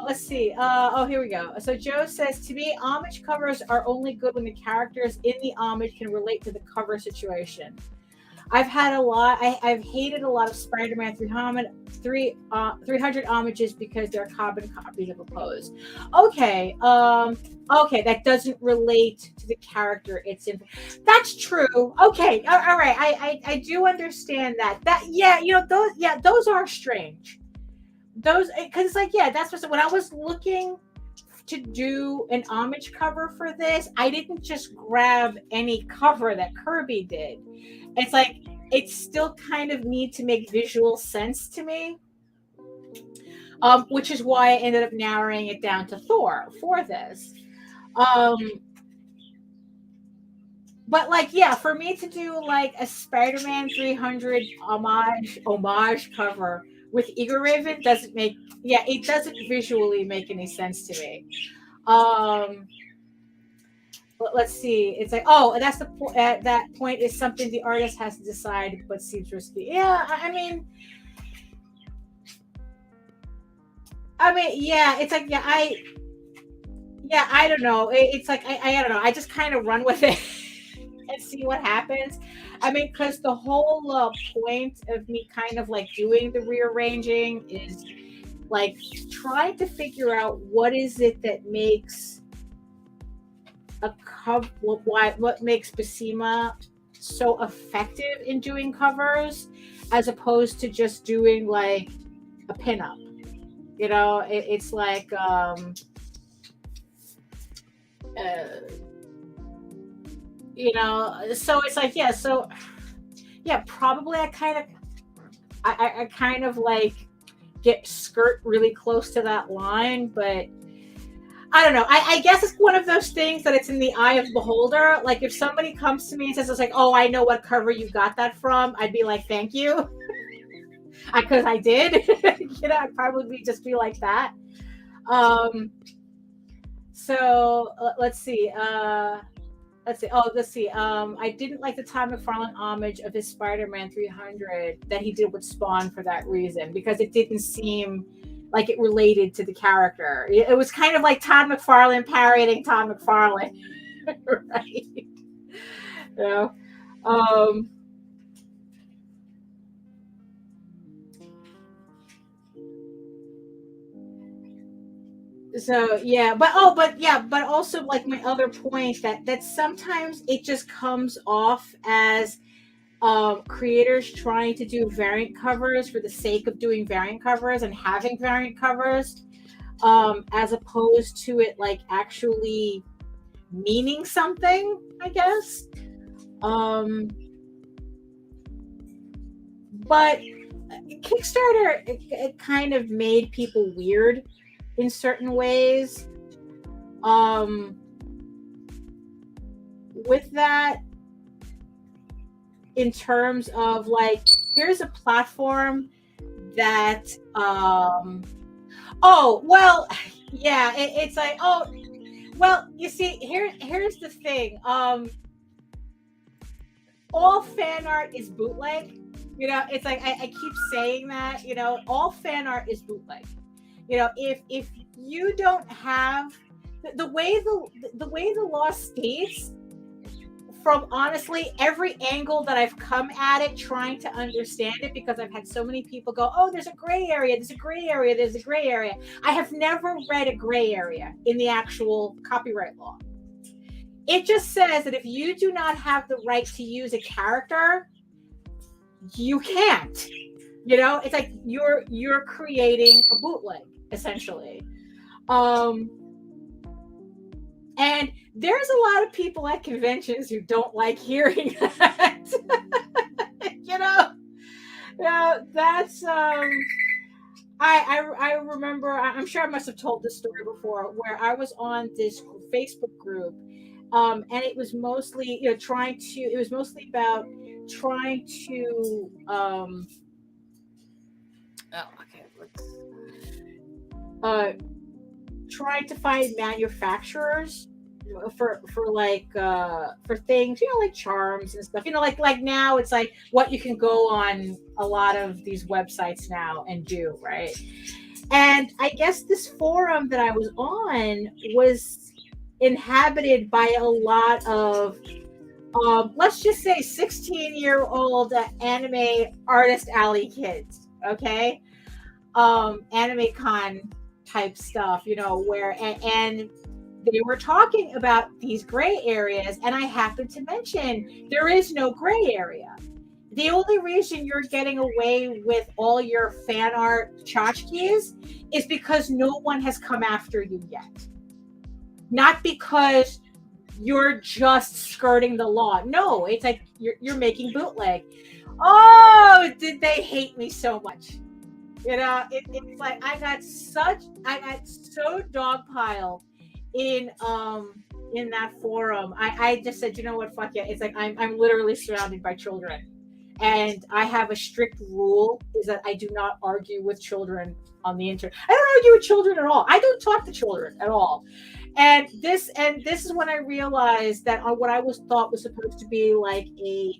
Let's see. Here we go. So Joe says, to me, homage covers are only good when the characters in the homage can relate to the cover situation. I've hated a lot of Spider-Man 300 homages because they're carbon copies of a pose. Okay, that doesn't relate to the character it's in. That's true. Okay, all right. I do understand that. Those are strange. those, because it's like, yeah, that's what, when I was looking to do an homage cover for this, I didn't just grab any cover that Kirby did. It's like, it still kind of need to make visual sense to me. Which is why I ended up narrowing it down to Thor for this. But like, yeah, for me to do like a Spider-Man 300 homage cover with EGORAVEN doesn't make, yeah, it doesn't visually make any sense to me. But let's see. It's like, oh, and that's the at that point is something the artist has to decide, but seems risky. Yeah, I mean, yeah, it's like, yeah, I don't know. It's like, I don't know. I just kind of run with it and see what happens. I mean, because the whole point of me kind of like doing the rearranging is like trying to figure out what is it that makes a cover, what makes Basima so effective in doing covers, as opposed to just doing like a pinup. You know, it's like, you know, so it's like, yeah, so yeah, probably I kind of like skirt really close to that line, but I don't know. I guess it's one of those things that it's in the eye of the beholder. Like if somebody comes to me and says, it's like, oh, I know what cover you got that from, I'd be like, thank you. Because I did. You know, I'd probably just be like that. So let's see. Let's see. I didn't like the Todd McFarlane homage of his Spider-Man 300 that he did with Spawn for that reason, because it didn't seem like it related to the character. It was kind of like Todd McFarlane parodying Todd McFarlane, right? You know. So yeah, but also like my other point that sometimes it just comes off as creators trying to do variant covers for the sake of doing variant covers and having variant covers, as opposed to it like actually meaning something, I guess. But Kickstarter, it kind of made people weird in certain ways. With that, in terms of like, here's a platform that, oh, well, yeah, it's like, oh, well, you see, here's the thing. All fan art is bootleg. You know, it's like, I keep saying that, you know, all fan art is bootleg. You know, if you don't have the way the law states, from honestly every angle that I've come at it trying to understand it, because I've had so many people go, oh, there's a gray area, there's a gray area, there's a gray area. I have never read a gray area in the actual copyright law. It just says that if you do not have the right to use a character, you can't. You know, it's like you're creating a bootleg, essentially. And there's a lot of people at conventions who don't like hearing that. You know, that's I remember, I'm sure I must have told this story before, where I was on this Facebook group, and it was mostly, you know, it was mostly about trying to trying to find manufacturers for like for things, you know, like charms and stuff, you know, like now it's like what you can go on a lot of these websites now and do, right? And I guess this forum that I was on was inhabited by a lot of let's just say 16-year-old anime artist alley kids, okay? Anime con type stuff, you know, where and they were talking about these gray areas, and I happened to mention there is no gray area. the only reason you're getting away with all your fan art tchotchkes is because no one has come after you yet. Not because you're just skirting the law. No, it's like you're making bootleg. Oh, did they hate me so much? You know, it's like I got so dogpiled in that forum. I just said, you know what, fuck it. It's like I'm literally surrounded by children. And I have a strict rule is that I do not argue with children on the internet. I don't argue with children at all. I don't talk to children at all. And this is when I realized that what I thought was supposed to be like a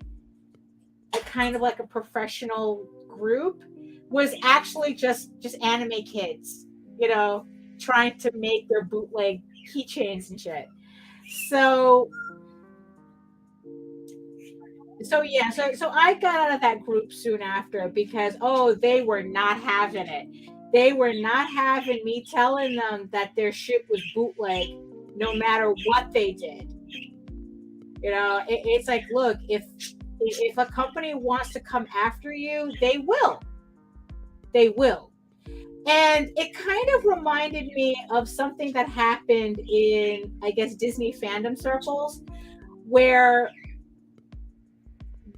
kind of like a professional group was actually just anime kids, you know, trying to make their bootleg keychains and shit. So I got out of that group soon after because they were not having it. They were not having me telling them that their shit was bootleg, no matter what they did. You know, it's like, look, if a company wants to come after you, they will. They will. And it kind of reminded me of something that happened in, I guess, Disney fandom circles, where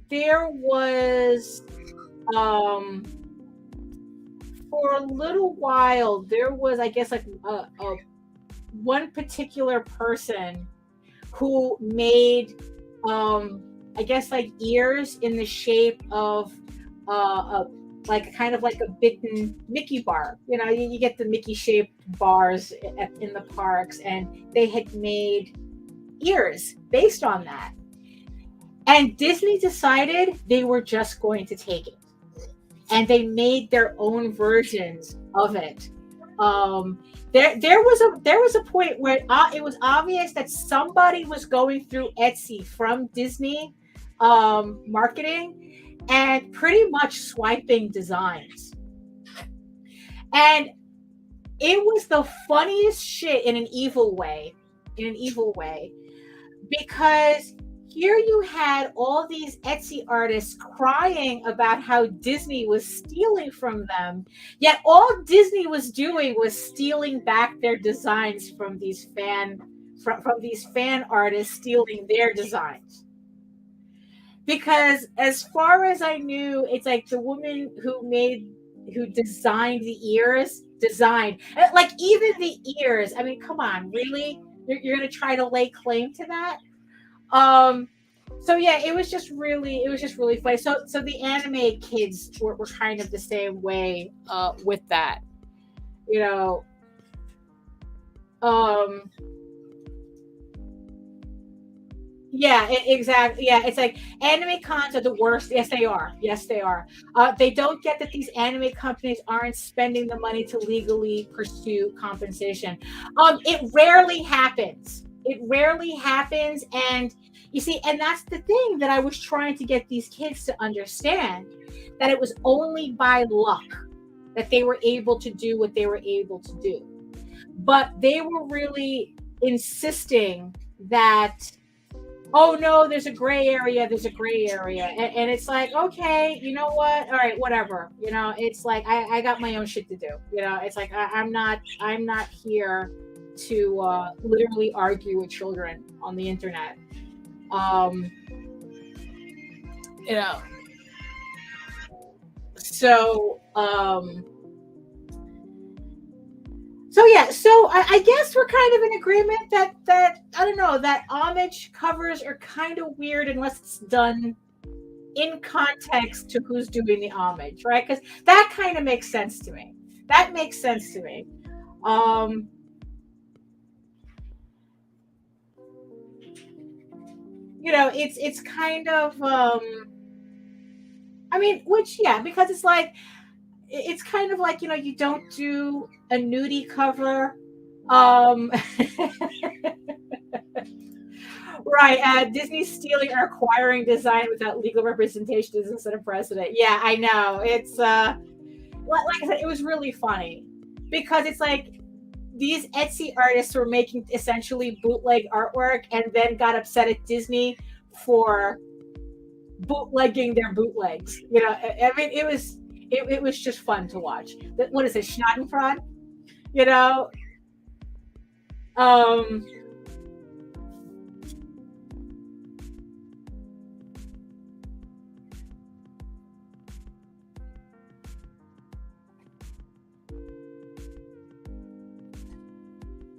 there was, for a little while, there was, I guess, like one particular person who made, I guess, like ears in the shape of like kind of like a bitten Mickey bar. You know, you get the Mickey shaped bars in the parks, and they had made ears based on that. And Disney decided they were just going to take it, and they made their own versions of it. There was a point where it was obvious that somebody was going through Etsy from Disney marketing and pretty much swiping designs. And it was the funniest shit in an evil way, because here you had all these Etsy artists crying about how Disney was stealing from them, yet all Disney was doing was stealing back their designs from these fan artists, stealing their designs. Because as far as I knew, it's like the woman who designed the ears, like even the ears. I mean, come on, really? You're gonna try to lay claim to that? So yeah, it was just really funny. So the anime kids were kind of the same way with that, you know. Yeah, exactly. Yeah, it's like anime cons are the worst. Yes, they are. They don't get that these anime companies aren't spending the money to legally pursue compensation. It rarely happens. And you see, and that's the thing that I was trying to get these kids to understand, that it was only by luck that they were able to do what they were able to do. But they were really insisting that, oh no, there's a gray area. And it's like, okay, you know what? All right, whatever. You know, it's like, I got my own shit to do. You know, it's like, I'm not here to literally argue with children on the internet. You know, so yeah, so I guess we're kind of in agreement that I don't know, that homage covers are kind of weird unless it's done in context to who's doing the homage, right? Because that kind of makes sense to me. You know, it's kind of I mean, which, yeah, because it's like, it's kind of like, you know, you don't do a nudie cover. Right. Disney stealing or acquiring design without legal representation is instead of precedent. Yeah, I know. It's like I said, it was really funny because it's like these Etsy artists were making essentially bootleg artwork and then got upset at Disney for bootlegging their bootlegs. You know, I mean, it was just fun to watch. What is it, Schadenfreude? You know, um,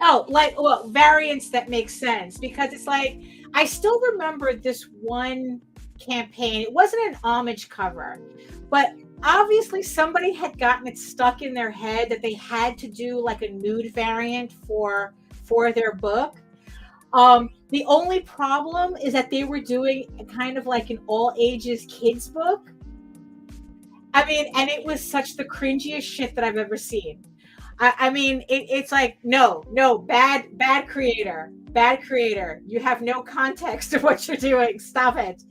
oh, like, well, variants that make sense, because it's like I still remember this one campaign. It wasn't an homage cover, but obviously somebody had gotten it stuck in their head that they had to do like a nude variant for their book. The only problem is that they were doing kind of like an all ages kids book. I mean, and it was such the cringiest shit that I've ever seen. I mean, it's like, no, bad creator. You have no context of what you're doing. Stop it.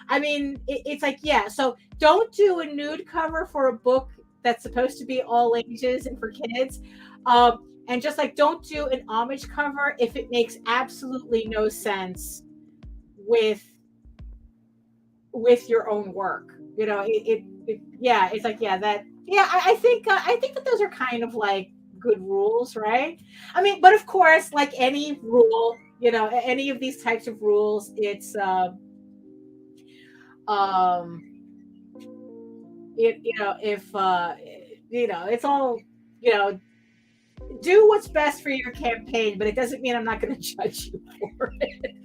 I mean, it's like, yeah, so don't do a nude cover for a book that's supposed to be all ages and for kids. And just like, don't do an homage cover if it makes absolutely no sense with your own work. You know, yeah, it's like, yeah, that, yeah, I think that those are kind of like good rules, right? I mean, but of course, like any rule, you know, any of these types of rules, it's you know, if you know, it's all, you know, do what's best for your campaign, but it doesn't mean I'm not going to judge you for it.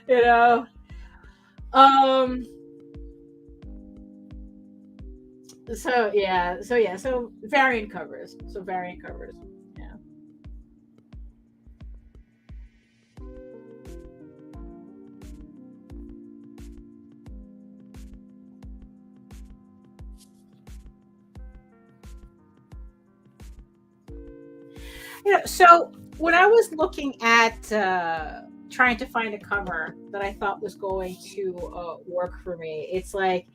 You know, so variant covers, yeah. You know, so when I was looking at trying to find a cover that I thought was going to work for me, it's like,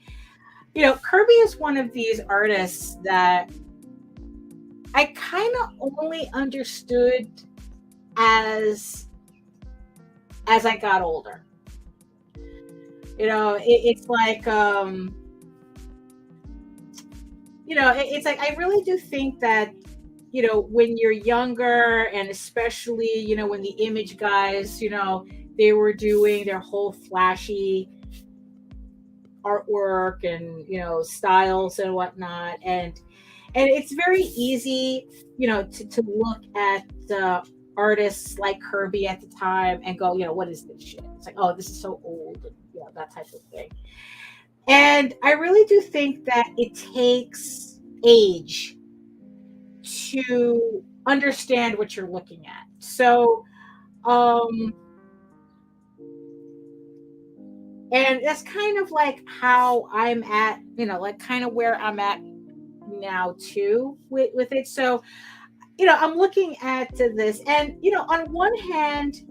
you know, Kirby is one of these artists that I kind of only understood as I got older. You know, it's like, you know, it's like, I really do think that, you know, when you're younger, and especially, you know, when the Image guys, you know, they were doing their whole flashy artwork and, you know, styles and whatnot, and it's very easy, you know, to look at artists like Kirby at the time and go, you know, what is this shit? It's like, oh, this is so old, and, you know, that type of thing. And I really do think that it takes age to understand what you're looking at. So, and that's kind of like how I'm at, you know, like kind of where I'm at now too with it. So, you know, I'm looking at this, and, you know, on one hand,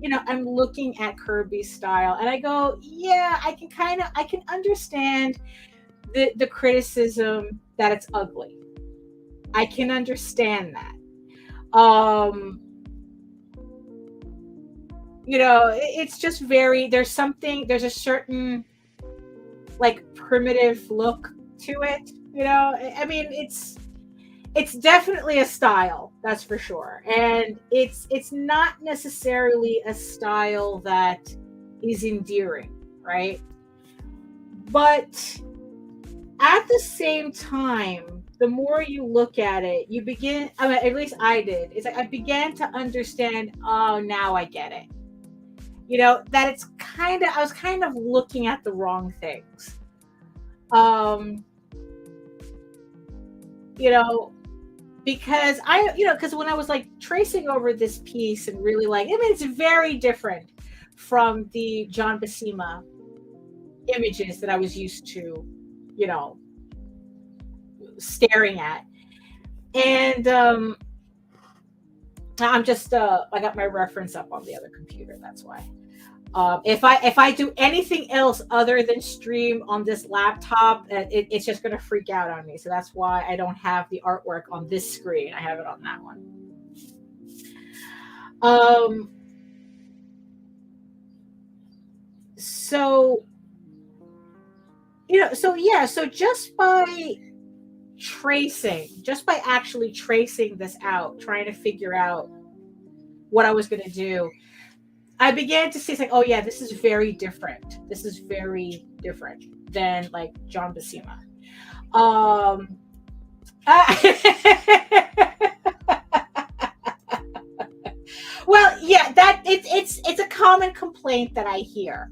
you know, I'm looking at Kirby's style and I go, yeah, I can understand the criticism that it's ugly. I can understand that. You know, it's just there's a certain like primitive look to it, you know. I mean, it's definitely a style, that's for sure. And it's not necessarily a style that is endearing, right? But at the same time, the more you look at it, you begin, I mean, at least I did, it's like I began to understand, oh, now I get it. You know, that I was kind of looking at the wrong things. You know, because because when I was like tracing over this piece and really like, I mean, it's very different from the John Buscema images that I was used to, you know, staring at. And I'm just I got my reference up on the other computer, that's why. If I do anything else other than stream on this laptop, it's just going to freak out on me. So that's why I don't have the artwork on this screen. I have it on that one. so so just by actually tracing this out, trying to figure out what I was going to do, I began to see, it's like, oh yeah, this is very different. This is very different than like John Buscema. Well, yeah, that it's a common complaint that I hear,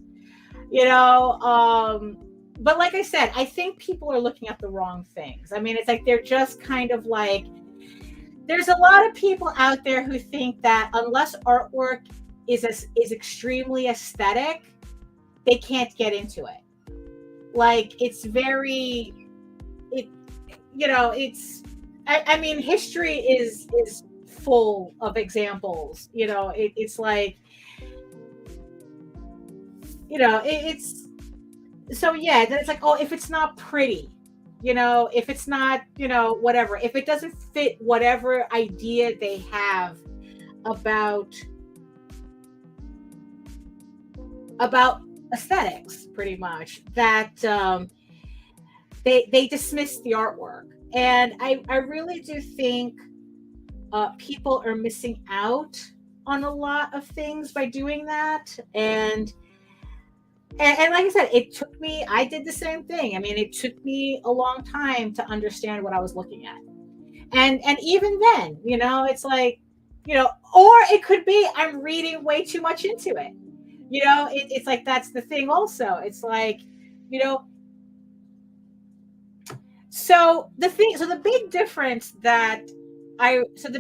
but like I said, I think people are looking at the wrong things. I mean, it's like they're just kind of like, there's a lot of people out there who think that unless artwork is extremely aesthetic, they can't get into it. Like, it's very, I mean, history is full of examples. It's like, it's so, yeah, then it's like, oh, if it's not pretty, if it's not, whatever, if it doesn't fit whatever idea they have about aesthetics, pretty much, that they dismiss the artwork. And I really do think people are missing out on a lot of things by doing that. And like I said, I did the same thing. I mean, it took me a long time to understand what I was looking at. And even then, it's like, or it could be I'm reading way too much into it. It's like, that's the thing also. It's like, so the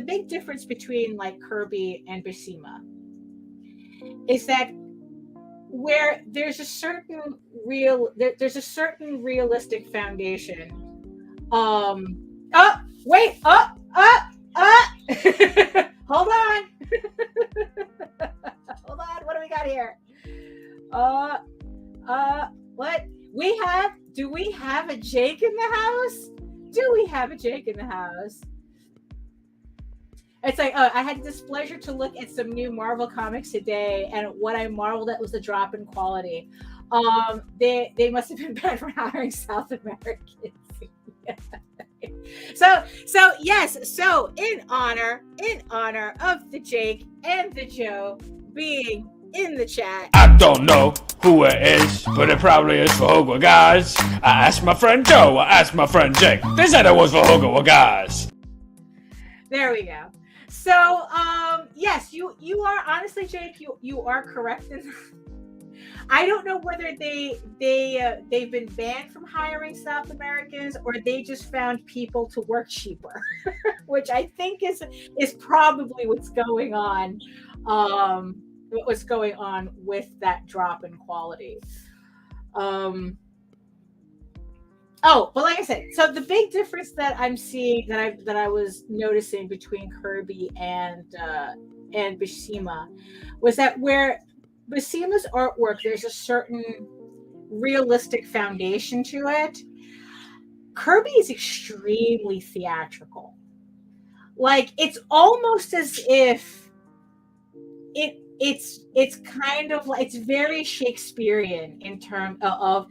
big difference between like Kirby and Buscema is that where there's a certain realistic foundation. Hold on. Hold on, what do we got here? What do we have a Jake in the house? It's like, I had the displeasure to look at some new Marvel comics today, and what I marveled at was the drop in quality. They must have been banned from hiring South Americans. So yes, so in honor of the Jake and the Joe being in the chat. I don't know who it is, but it probably is for Hogwarts guys. I asked my friend Joe, I asked my friend Jake. They said it was for Hogwarts guys. There we go. So yes, you are, honestly, Jake, you are correct in I don't know whether they've been banned from hiring South Americans, or they just found people to work cheaper, which I think is probably what's going on. What's going on with that drop in quality. But like I said, so the big difference that I'm seeing, that I was noticing between Kirby and Buscema, was that where Buscema's artwork, there's a certain realistic foundation to it. Kirby is extremely theatrical. Like, it's almost as if it's kind of like, it's very Shakespearean in terms of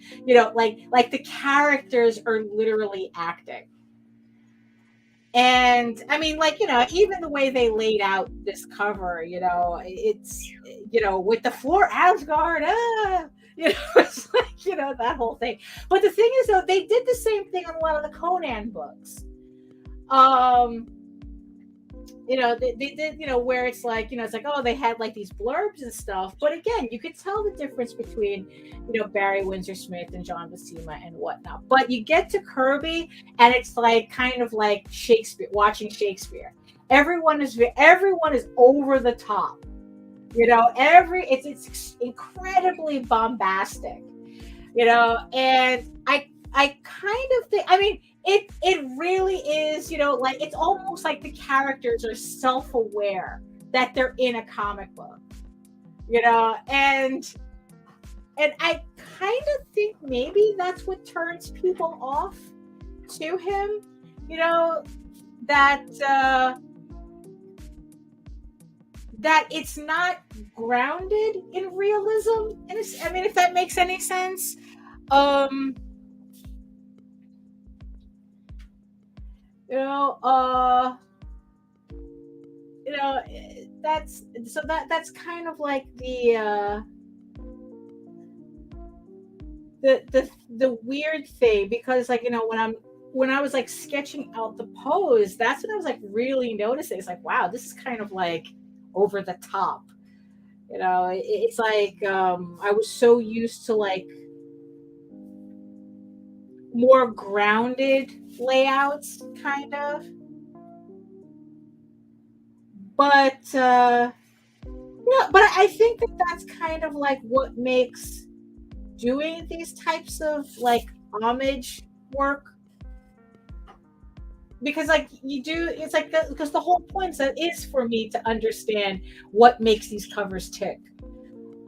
like the characters are literally acting. And I mean, like, even the way they laid out this cover, it's, with the floor Asgard, it's like, that whole thing. But the thing is, though, they did the same thing on a lot of the Conan books. They did, where it's like, it's like, oh, they had like these blurbs and stuff. But again, you could tell the difference between, Barry Windsor Smith and John Buscema and whatnot. But you get to Kirby, and it's like kind of like Shakespeare, watching Shakespeare. Everyone is over the top. It's incredibly bombastic. And I kind of think, I mean, it really is, like, it's almost like the characters are self-aware that they're in a comic book, and I kind of think maybe that's what turns people off to him, that it's not grounded in realism. And I mean, if that makes any sense. That's kind of like the weird thing, because like, when I was like sketching out the pose, that's when I was like really noticing. It's like, wow, this is kind of like over the top. It's like I was so used to like more grounded layouts, kind of. But but I think that that's kind of like what makes doing these types of like homage work, because like it's like because the whole point is for me to understand what makes these covers tick.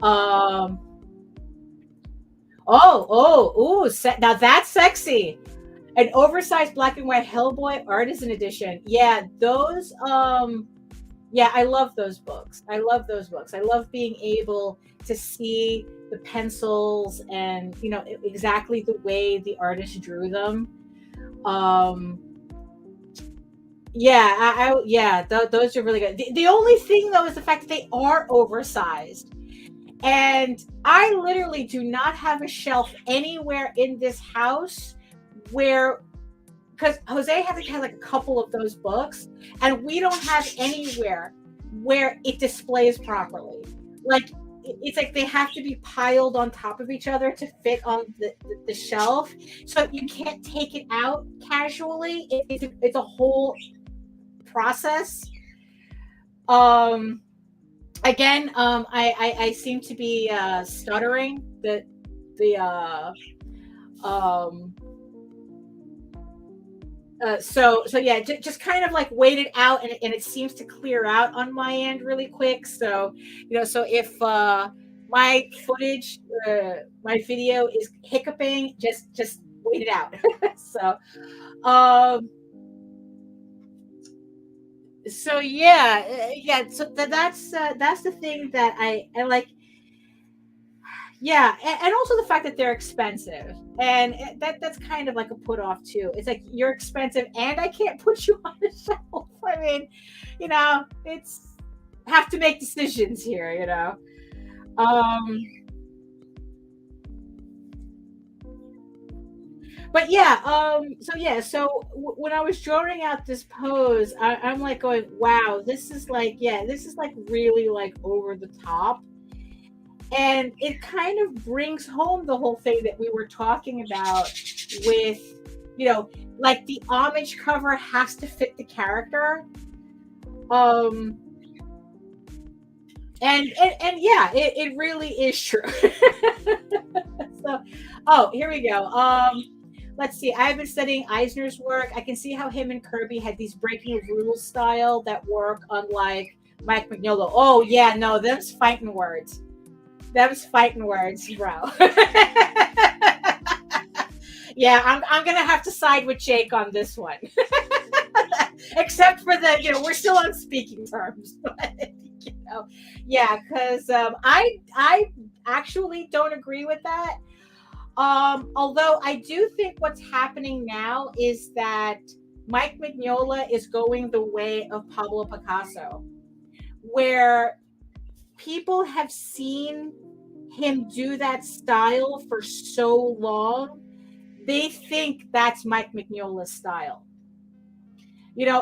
Now that's sexy. An oversized black and white Hellboy Artisan Edition. Yeah, those yeah, I love those books. I love being able to see the pencils and exactly the way the artist drew them. Those are really good. The only thing though is the fact that they are oversized. And I literally do not have a shelf anywhere in this house where, because Jose has like a couple of those books, and we don't have anywhere where it displays properly. Like it's like they have to be piled on top of each other to fit on the shelf, so you can't take it out casually. It's a whole process. Again, I seem to be stuttering. So yeah, just kind of like wait it out, and it seems to clear out on my end really quick. So so if my footage, my video is hiccuping, just wait it out. So yeah. So that's the thing that I like. Yeah, and also the fact that they're expensive, and that's kind of like a put off too. It's like, you're expensive, and I can't put you on the shelf. I mean, it's have to make decisions here. But yeah, so when I was drawing out this pose, I'm like going, wow, this is like really like over the top. And it kind of brings home the whole thing that we were talking about with, like the homage cover has to fit the character. And yeah, it really is true. So, here we go. Let's see. I've been studying Eisner's work. I can see how him and Kirby had these breaking of rules style that work, unlike Mike Mignola. Oh yeah, no, them's fighting words. Them's fighting words, bro. Yeah, I'm gonna have to side with Jake on this one. Except for the, we're still on speaking terms. But, yeah, because I actually don't agree with that. Although I do think what's happening now is that Mike Mignola is going the way of Pablo Picasso, where people have seen him do that style for so long, they think that's Mike Mignola's style.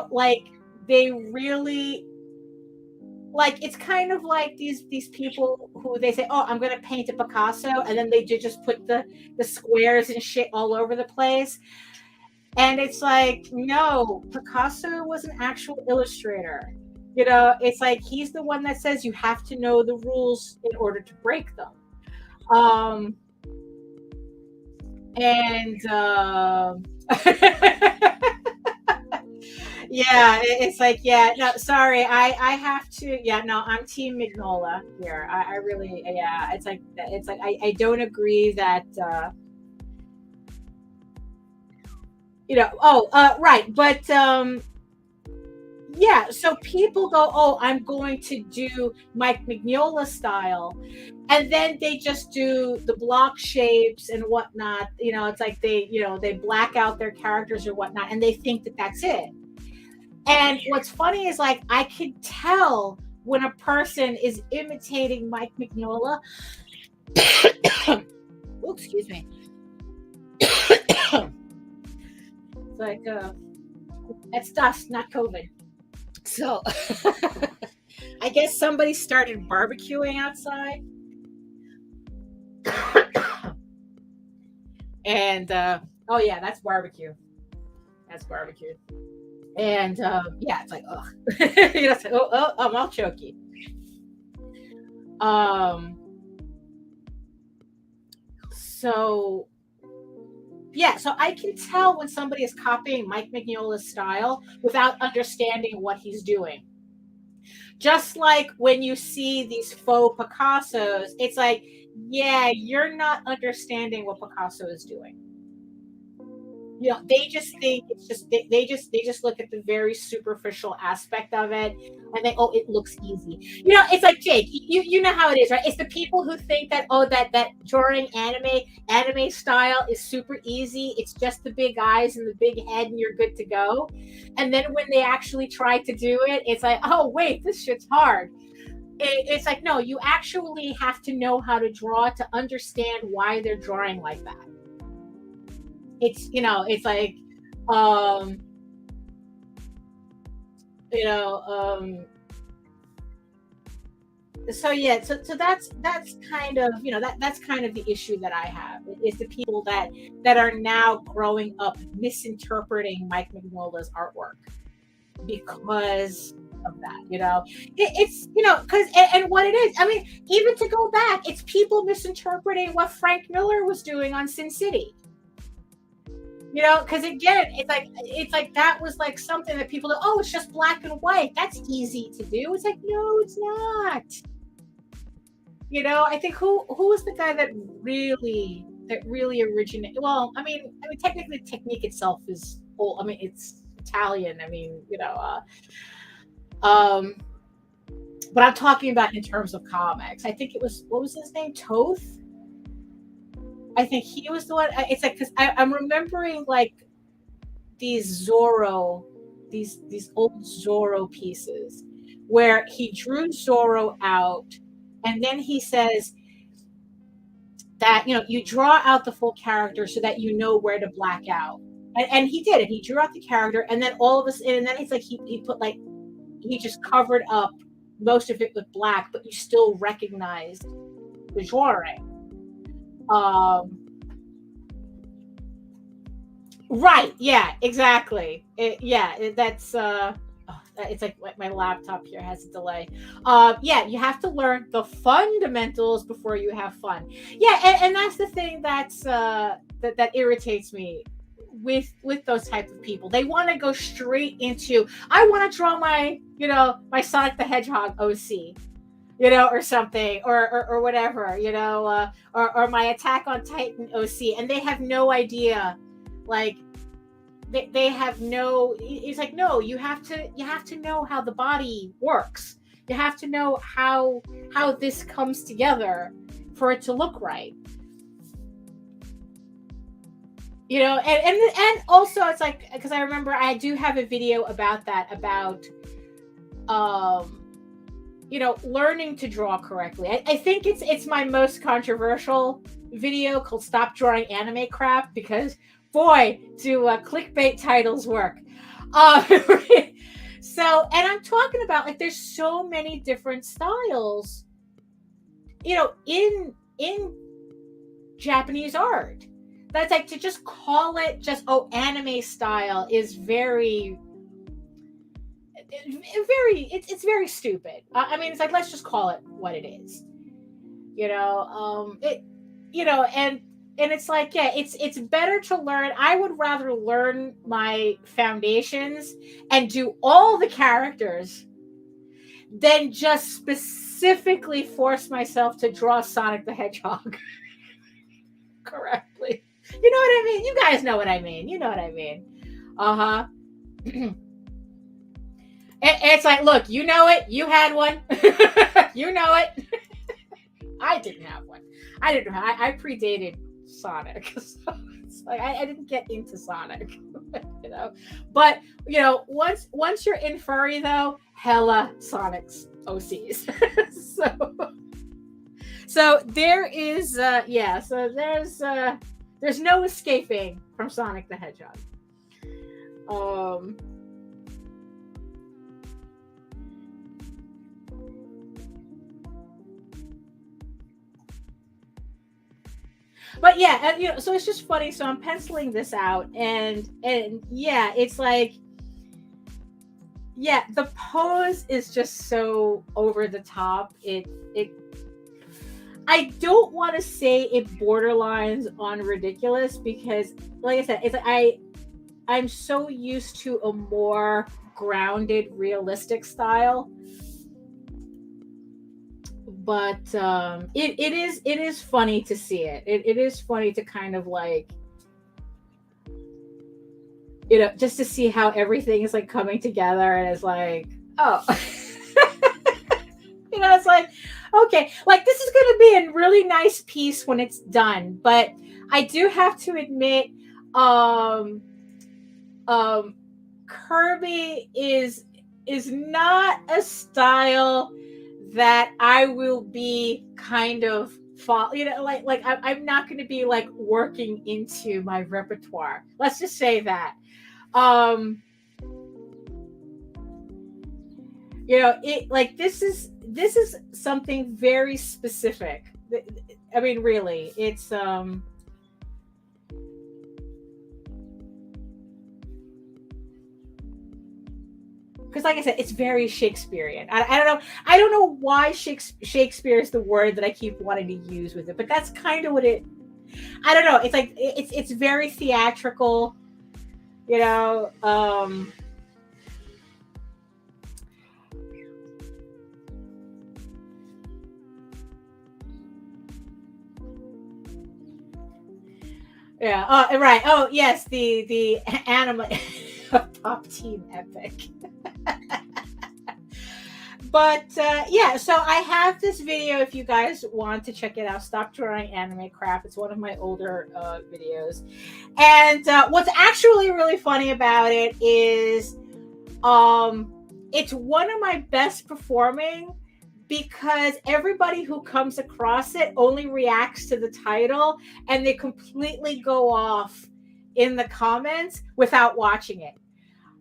Like they really, like, it's kind of like these people who they say, oh, I'm going to paint a Picasso, and then they just put the squares and shit all over the place. And it's like, no, Picasso was an actual illustrator. It's like he's the one that says you have to know the rules in order to break them. Yeah, it's like, yeah, no, sorry, I have to, yeah, no, I'm Team Mignola here. I really, yeah, it's like I don't agree that, right, but Yeah, so people go, oh, I'm going to do Mike Mignola style, and then they just do the block shapes and whatnot. It's like they black out their characters or whatnot, and they think that that's it. And what's funny is, like, I can tell when a person is imitating Mike Mignola. Oh, excuse me. It's like, that's dust, not COVID. So I guess somebody started barbecuing outside. And oh yeah, that's barbecue. That's barbecue. And yeah, it's like, ugh. It's like, oh, I'm all choky. So yeah, so I can tell when somebody is copying Mike Mignola's style without understanding what he's doing. Just like when you see these faux Picassos, it's like, yeah, you're not understanding what Picasso is doing. They just think it's just they just look at the very superficial aspect of it, and they, oh, it looks easy. It's like, Jake, you know how it is, right? It's the people who think that, oh, that drawing anime style is super easy. It's just the big eyes and the big head, and you're good to go. And then when they actually try to do it, it's like, oh wait, this shit's hard. It's like, no, you actually have to know how to draw to understand why they're drawing like that. It's it's like so yeah, so that's kind of that's kind of the issue that I have, is the people that are now growing up misinterpreting Mike Mignola's artwork because of that. It's because and what it is, I mean, even to go back, it's people misinterpreting what Frank Miller was doing on Sin City. Because again, it's like that was like something that people do. Oh, it's just black and white. That's easy to do. It's like, no, it's not. I think who was the guy that really originated? Well, I mean, technically, the technique itself is old. I mean, it's Italian. I mean, but I'm talking about in terms of comics. I think it was, what was his name? Toth. I think he was the one. It's like, because I'm remembering like these Zorro, these old Zorro pieces where he drew Zorro out, and then he says that you draw out the full character so that you know where to black out, and he did it. He drew out the character, and then all of us, and then it's like he put like, he just covered up most of it with black, but you still recognized the drawing. Right, yeah, exactly. That's it's like my laptop here has a delay. Yeah, you have to learn the fundamentals before you have fun. Yeah, and that's the thing that's that irritates me with those type of people. They want to go straight into, I want to draw my my Sonic the Hedgehog OC, or something, or whatever, or my Attack on Titan OC, and they have no idea. Like they have no. It's like, no, you have to know how the body works. You have to know how this comes together for it to look right. And also it's like, because I remember I do have a video about that, about learning to draw correctly. I think it's my most controversial video, called "Stop Drawing Anime Crap," because boy, do clickbait titles work. So, and I'm talking about, like, there's so many different styles, in Japanese art. That's like, to just call it just, oh, anime style is very, it's very stupid. I mean, it's like, let's just call it what it is. And it's like, yeah, it's better to learn. I would rather learn my foundations and do all the characters than just specifically force myself to draw Sonic the Hedgehog correctly. You know what I mean? You guys know what I mean. You know what I mean. It's like, look, you know it. You had one. You know it. I didn't have one. I didn't. I predated Sonic. So it's like I didn't get into Sonic, you know. But you know, once you're in furry though, hella Sonic's OCs. so there is yeah. So there's no escaping from Sonic the Hedgehog. But yeah, and, you know, so it's just funny. So I'm penciling this out, and yeah, it's like, yeah, the pose is just so over the top. I don't want to say it borderlines on ridiculous because, like I said, it's like I'm so used to a more grounded, realistic style. But it is funny to see it. It is funny to kind of like, you know, just to see how everything is like coming together, and it's like, oh, you know, it's like, okay, like this is going to be a really nice piece when it's done. But I do have to admit, Kirby is not a style that I will be kind of you know, like I'm not going to be like working into my repertoire. Let's just say that. You know, it like this is something very specific. I mean, really, it's because, like I said, it's very Shakespearean. I don't know why Shakespeare is the word that I keep wanting to use with it, but that's kind of what it. I don't know. It's like it's very theatrical, you know. Yeah. Oh, right. Oh, yes. The anime Pop Team Epic. But yeah, so I have this video if you guys want to check it out. Stop Drawing Anime Crap. It's one of my older videos. And what's actually really funny about it is it's one of my best performing because everybody who comes across it only reacts to the title and they completely go off in the comments without watching it.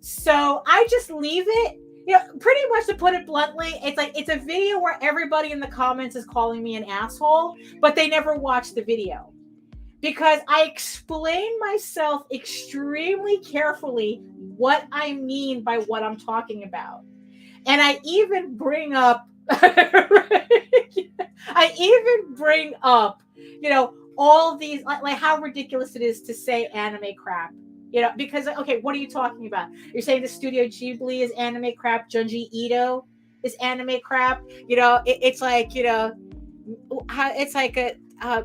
So I just leave it. You know, pretty much to put it bluntly, it's like it's a video where everybody in the comments is calling me an asshole, but they never watch the video because I explain myself extremely carefully what I mean by what I'm talking about. And I even bring up, you know, all these, like how ridiculous it is to say anime crap. You know, because, okay, what are you talking about? You're saying the Studio Ghibli is anime crap, Junji Ito is anime crap. You know, it's like, you know, it's like a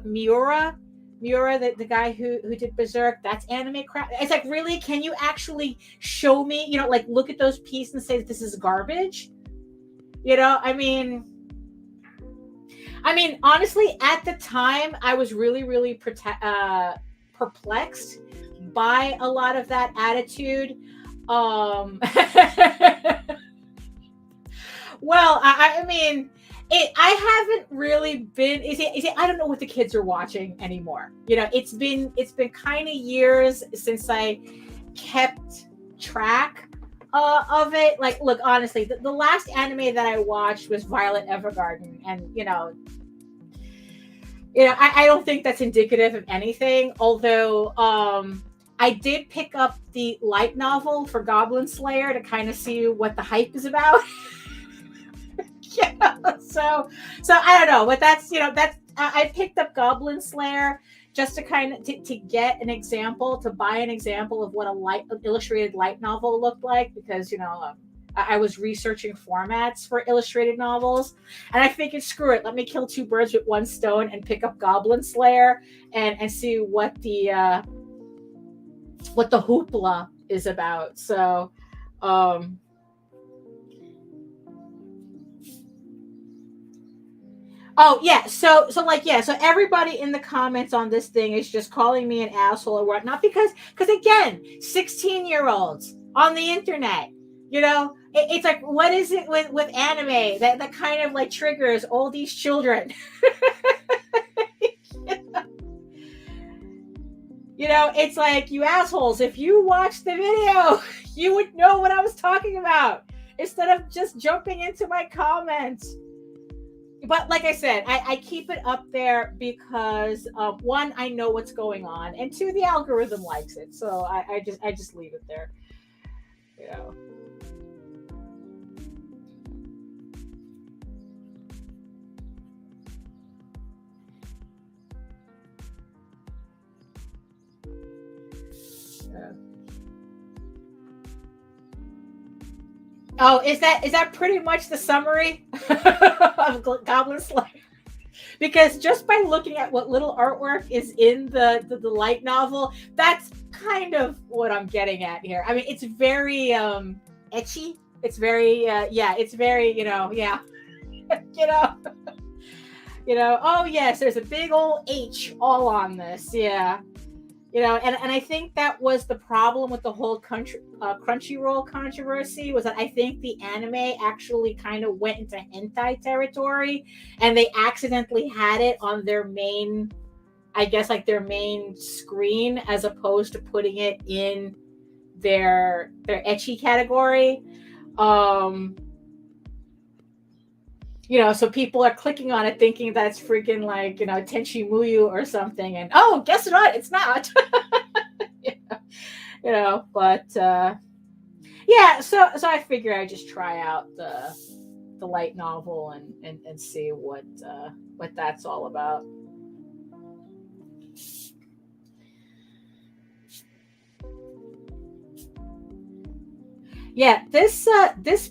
Miura, the guy who did Berserk, that's anime crap. It's like, really? Can you actually show me, you know, like look at those pieces and say that this is garbage? You know, I mean, honestly, at the time, I was really, really perplexed by a lot of that attitude. Well, I mean, I haven't really been. I don't know what the kids are watching anymore. You know, it's been kind of years since I kept track of it. Like, look, honestly, the last anime that I watched was Violet Evergarden, and you know, I don't think that's indicative of anything. Although, I did pick up the light novel for Goblin Slayer to kind of see what the hype is about. Yeah, so I don't know, but that's, you know, I picked up Goblin Slayer just to kind of to get an example, to buy an example of what an illustrated light novel looked like, because, you know, I was researching formats for illustrated novels, and I figured, screw it, let me kill two birds with one stone and pick up Goblin Slayer and see what the hoopla is about. So, Oh yeah, so everybody in the comments on this thing is just calling me an asshole or whatnot because again, 16-year-olds on the internet, it's like, what is it with anime that kind of like triggers all these children? It's like, you assholes, if you watched the video, you would know what I was talking about instead of just jumping into my comments. But like I said, I keep it up there because one, I know what's going on, and two, the algorithm likes it, so I just leave it there. Oh, is that pretty much the summary of Goblin Slayer? Because just by looking at what little artwork is in the light novel, that's kind of what I'm getting at here. I mean, it's very etchy. It's very it's very oh yes, there's a big old H all on this. And I think that was the problem with the whole Crunchyroll controversy, was that I think the anime actually kind of went into hentai territory, and they accidentally had it on their main, I guess, like their main screen, as opposed to putting it in their ecchi category. So people are clicking on it thinking that's freaking like, Tenchi Muyo or something. And oh, guess what? It's not. But so I figure I just try out the light novel and see what that's all about. Yeah, this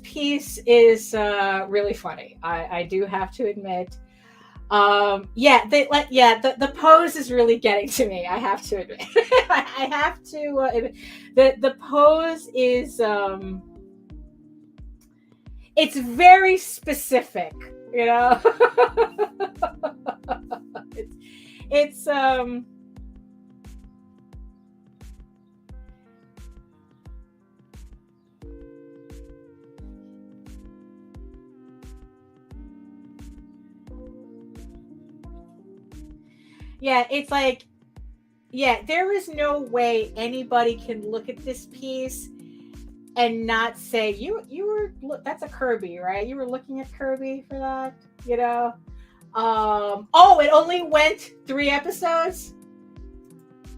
piece is really funny. I do have to admit. The pose is really getting to me. I have to admit. I have to admit. The pose is it's very specific, it's it's like, there is no way anybody can look at this piece and not say, that's a Kirby, right? You were looking at Kirby for that, it only went 3 episodes.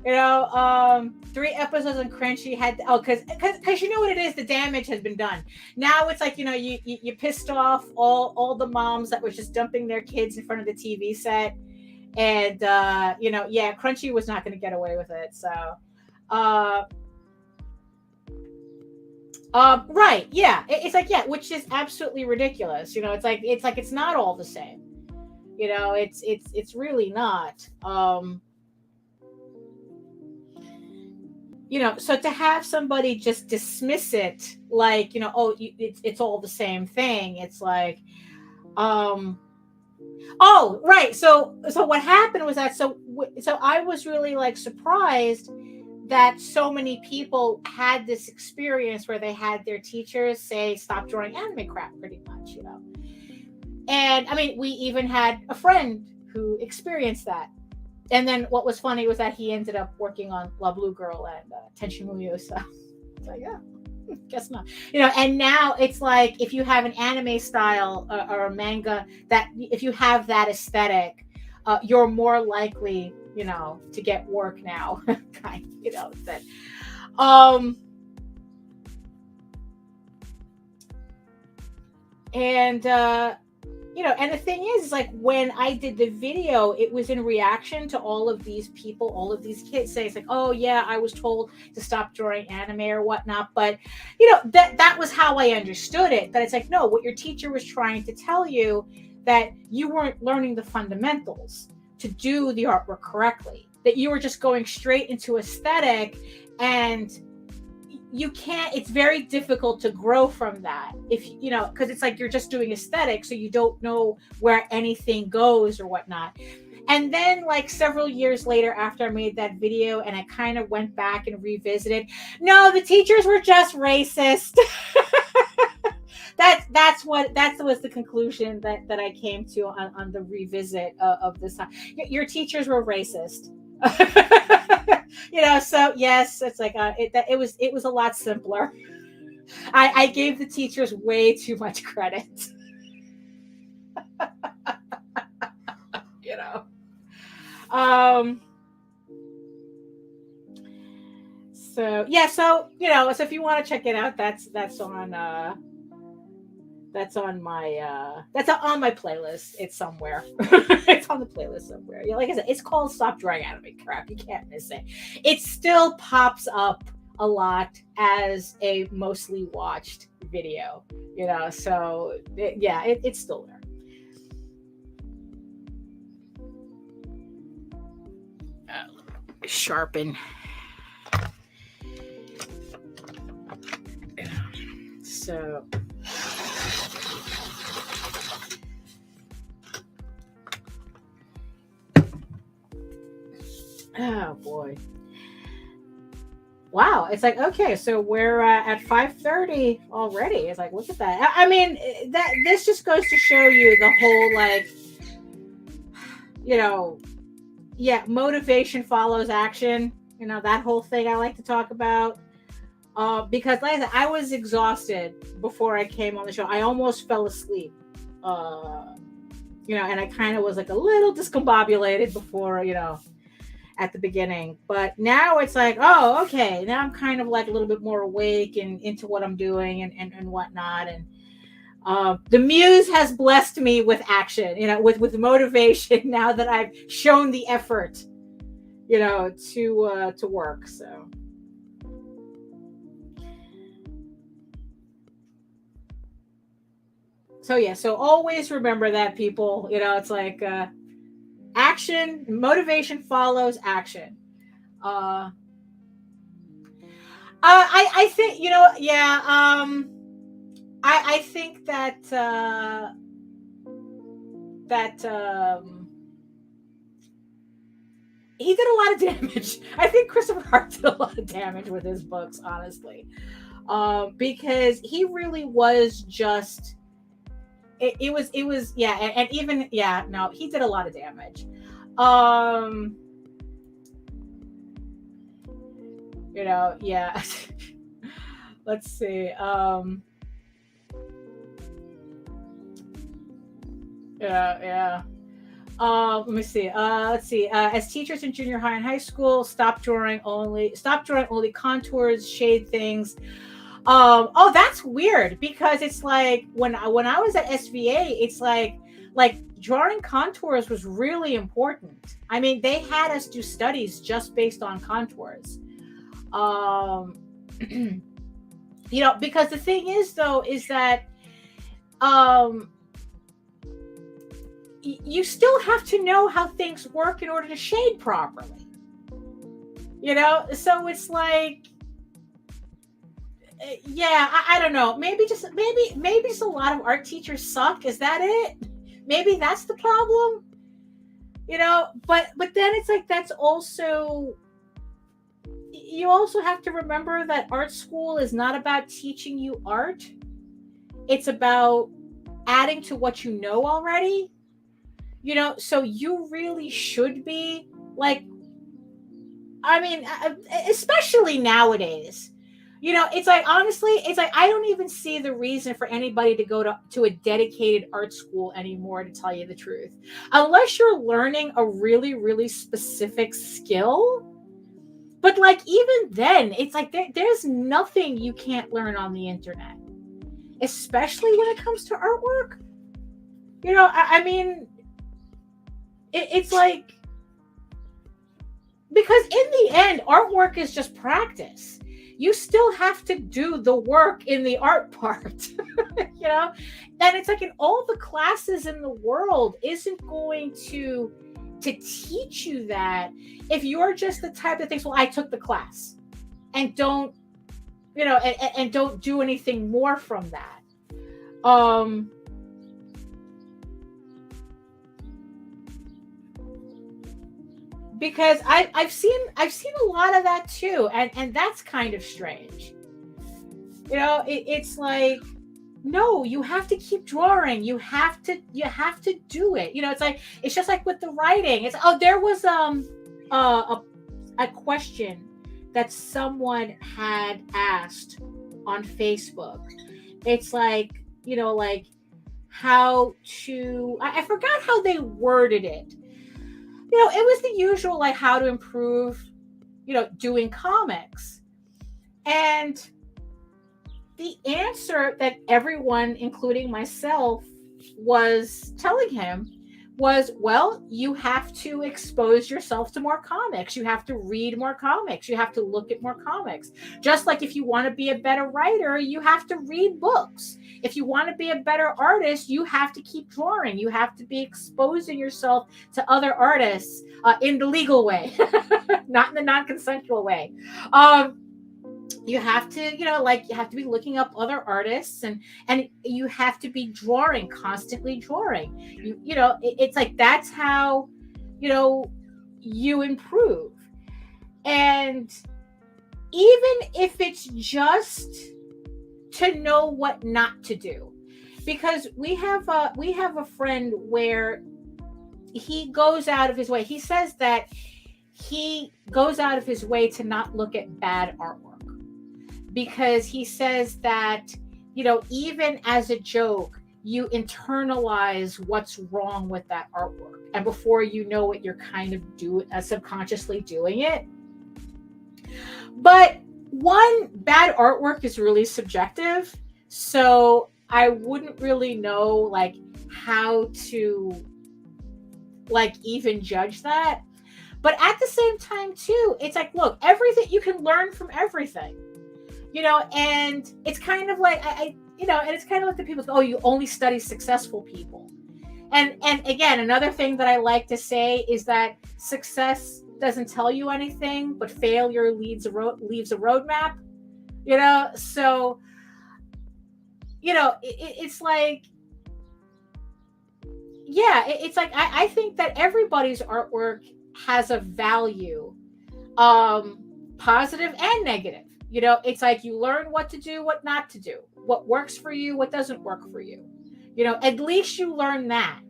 3 episodes on Crunchy because you know what it is, the damage has been done. Now it's like, you pissed off all the moms that were just dumping their kids in front of the TV set. And Crunchy was not going to get away with it. So right, it's like, which is absolutely ridiculous. It's like it's not all the same. It's really not. So to have somebody just dismiss it like, it's all the same thing. It's like, oh, right. So what happened was that, so I was really like surprised that so many people had this experience where they had their teachers say, stop drawing anime crap, pretty much, And I mean, we even had a friend who experienced that. And then what was funny was that he ended up working on La Blue Girl and Tenchi Muyo. So yeah. Guess not. And now it's like, if you have an anime style or a manga, that if you have that aesthetic, you're more likely, to get work now. That. And the thing is like, when I did the video, it was in reaction to all of these people, all of these kids saying, it's like, oh yeah, I was told to stop drawing anime or whatnot. But, that was how I understood it. That it's like, no, what your teacher was trying to tell you, that you weren't learning the fundamentals to do the artwork correctly, that you were just going straight into aesthetic, and you can't, it's very difficult to grow from that if you know, because it's like you're just doing aesthetic, so you don't know where anything goes or whatnot. And then like several years later after I made that video and I kind of went back and revisited, no, the teachers were just racist. That was the conclusion that I came to on the revisit of this time. Your teachers were racist. You know, so yes, it's like it was a lot simpler. I gave the teachers way too much credit. You know. So yeah, so you know, so if you want to check it out, that's on my playlist. It's somewhere. It's on the playlist somewhere. Yeah, like I said, it's called Stop Drawing Anime Crap. You can't miss it. It still pops up a lot as a mostly watched video, you know, so it's still there. Sharpen. So oh boy. Wow, it's like, okay, so we're at 5:30 already. It's like, look at that. I mean, that this just goes to show you the whole, like, you know, yeah, motivation follows action. You know, that whole thing I like to talk about. Because like I said, I was exhausted before I came on the show. I almost fell asleep. You know, and I kind of was like a little discombobulated before, you know, at the beginning, but now it's like, oh, okay, now I'm kind of like a little bit more awake and into what I'm doing and whatnot. And the muse has blessed me with action, you know, with motivation now that I've shown the effort, you know, to work. So yeah, so always remember that, people. You know, it's like action, motivation follows action. I think, you know, yeah, I think that he did a lot of damage. I think Christopher Hart did a lot of damage with his books, honestly, because he really was just. It was yeah, and even yeah, no, he did a lot of damage. You know, yeah. Let's see. Yeah. Let me see. Let's see. As teachers in junior high and high school, stop drawing only contours, shade things. Oh, that's weird, because it's like when I was at SVA, it's like drawing contours was really important. I mean, they had us do studies just based on contours. You know, because the thing is, though, is that you still have to know how things work in order to shade properly. You know, so it's like, yeah, I don't know. Maybe just a lot of art teachers suck. Is that it? Maybe that's the problem. You know, but then it's like, that's also, you also have to remember that art school is not about teaching you art. It's about adding to what you know already. You know, so you really should be like, I mean, especially nowadays. You know, it's like, honestly, it's like, I don't even see the reason for anybody to go to a dedicated art school anymore, to tell you the truth. Unless you're learning a really, really specific skill. But like, even then, it's like there's nothing you can't learn on the internet. Especially when it comes to artwork. You know, I mean, it's like, because in the end, artwork is just practice. You still have to do the work in the art part, you know? And it's like, in all the classes in the world isn't going to teach you that if you're just the type that thinks, well, I took the class, and don't you know, and don't do anything more from that. Um, because I've seen a lot of that too, and that's kind of strange. You know, it's like, no, you have to keep drawing. You have to do it. You know, it's like, it's just like with the writing. It's, oh, there was a question that someone had asked on Facebook. It's like, you know, like how to, I forgot how they worded it. You know, it was the usual, like how to improve, you know, doing comics. And the answer that everyone, including myself, was telling him was, well, you have to expose yourself to more comics. You have to read more comics. You have to look at more comics. Just like if you want to be a better writer, you have to read books. If you want to be a better artist, you have to keep drawing. You have to be exposing yourself to other artists in the legal way, not in the non-consensual way. You have to, you know, like you have to be looking up other artists, and you have to be drawing, constantly drawing. You know, it's like, that's how, you know, you improve. And even if it's just to know what not to do, because we have a friend where he goes out of his way. He says that he goes out of his way to not look at bad artwork, because he says that, you know, even as a joke, you internalize what's wrong with that artwork, and before you know it, you're kind of subconsciously doing it. But one, bad artwork is really subjective, so I wouldn't really know like how to like even judge that. But at the same time too, it's like, look, everything, you can learn from everything, you know. And it's kind of like, I you know, and it's kind of like the people go, oh, you only study successful people. And again, another thing that I like to say is that success doesn't tell you anything, but failure leaves a roadmap, you know. So, you know, it's like, yeah, it's like, I think that everybody's artwork has a value, positive and negative. You know, it's like you learn what to do, what not to do, what works for you, what doesn't work for you. You know, at least you learn that,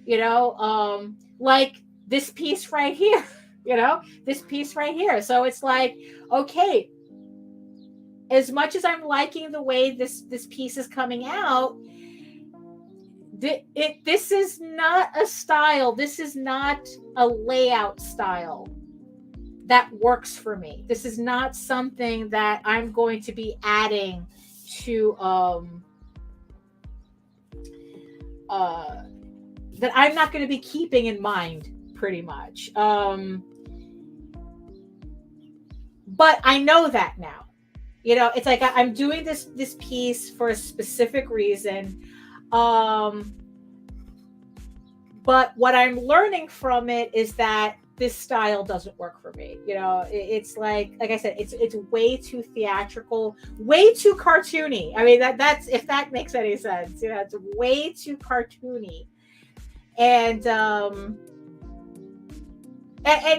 you know, like this piece right here, you know, this piece right here. So it's like, okay, as much as I'm liking the way this piece is coming out, this is not a style. This is not a layout style that works for me. This is not something that I'm going to be adding to that I'm not going to be keeping in mind, pretty much. But I know that now. You know, it's like I'm doing this piece for a specific reason. But what I'm learning from it is that this style doesn't work for me. You know, it's like I said, it's way too theatrical, way too cartoony. I mean, that's, if that makes any sense, you know, it's way too cartoony. And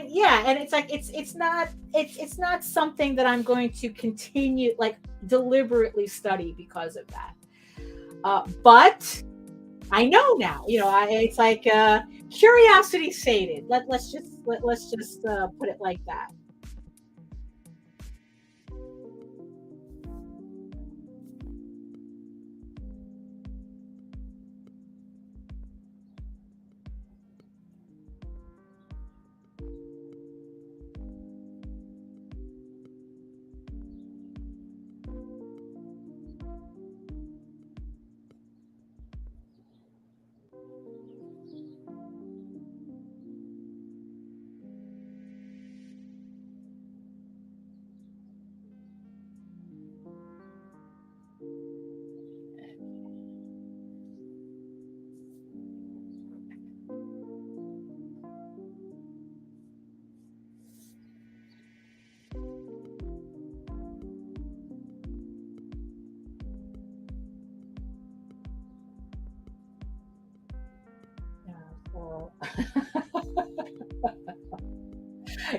yeah, and it's like, it's not something that I'm going to continue, like, deliberately study because of that. But I know now, you know, it's like curiosity sated. Let's just put it like that.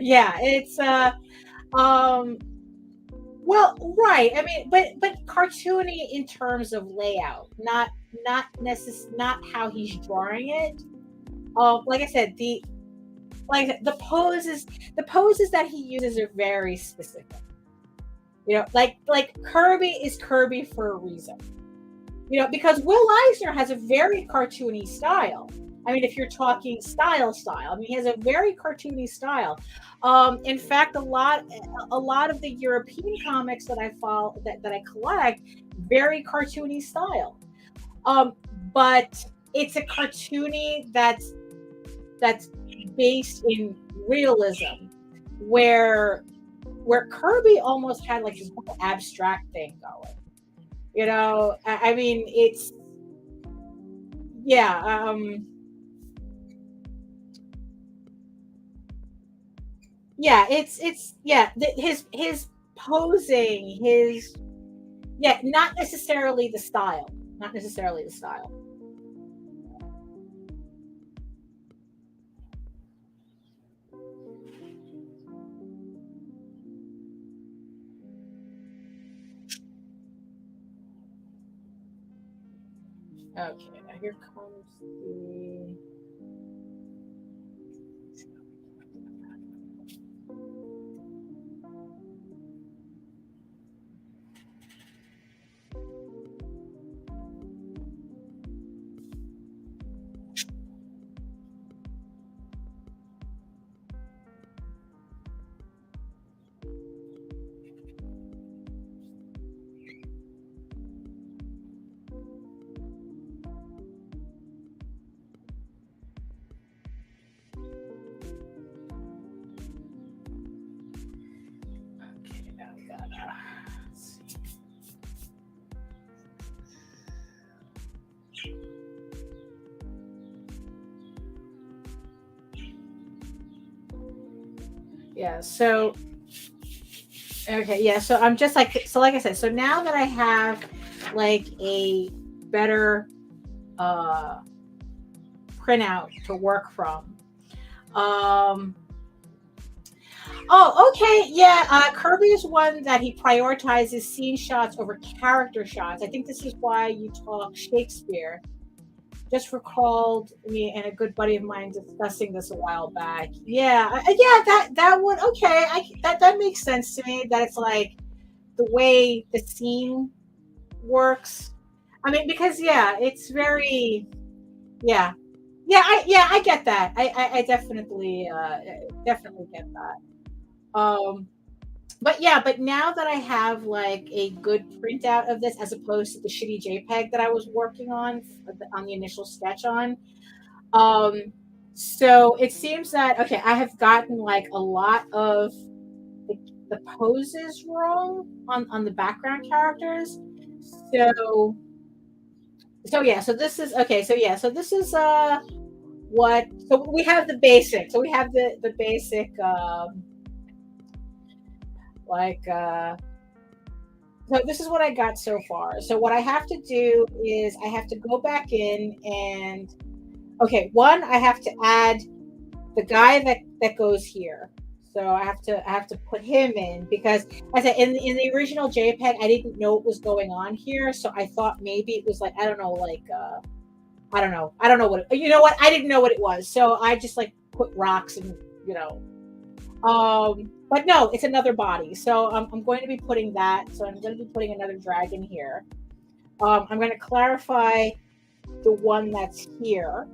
Yeah, it's well, right. I mean, but cartoony in terms of layout, not how he's drawing it. Like I said, the poses that he uses are very specific. You know, like Kirby is Kirby for a reason. You know, because Will Eisner has a very cartoony style. I mean, if you're talking style, I mean, he has a very cartoony style. In fact, a lot of the European comics that I follow, that I collect, very cartoony style. But it's a cartoony that's based in realism, where Kirby almost had like this whole abstract thing going. You know, I mean, it's yeah, yeah, it's yeah, his posing, his yeah, not necessarily the style, not necessarily the style. Okay, now here comes the. Okay, now we gotta. Let's see. Yeah, so okay, yeah, so I'm just like, so like I said, so now that I have like a better printout to work from. Oh, okay, yeah, Kirby is one that he prioritizes scene shots over character shots. I think this is why you talk Shakespeare. Just recalled me and a good buddy of mine discussing this a while back. Yeah, yeah, that would okay. That makes sense to me. That it's like the way the scene works. I mean, because yeah, it's very yeah, I get that. I definitely definitely get that. But yeah, but now that I have like a good printout of this as opposed to the shitty JPEG that I was working on the initial sketch on, um, so it seems that okay, I have gotten like a lot of the, the poses wrong on the background characters. So yeah, so this is okay. So yeah, so this is what so we have the basic. So we have the basic like so this is what I got so far. So what I have to do is I have to go back in and okay, one I have to add the guy that goes here. So I have to put him in because I said in the original JPEG I didn't know what was going on here, so I thought maybe it was like I don't know like I don't know what you know what I didn't know what it was, so I just like put rocks and you know but no, it's another body. So I'm going to be putting that. So I'm going to be putting another dragon here. I'm going to clarify the one that's here.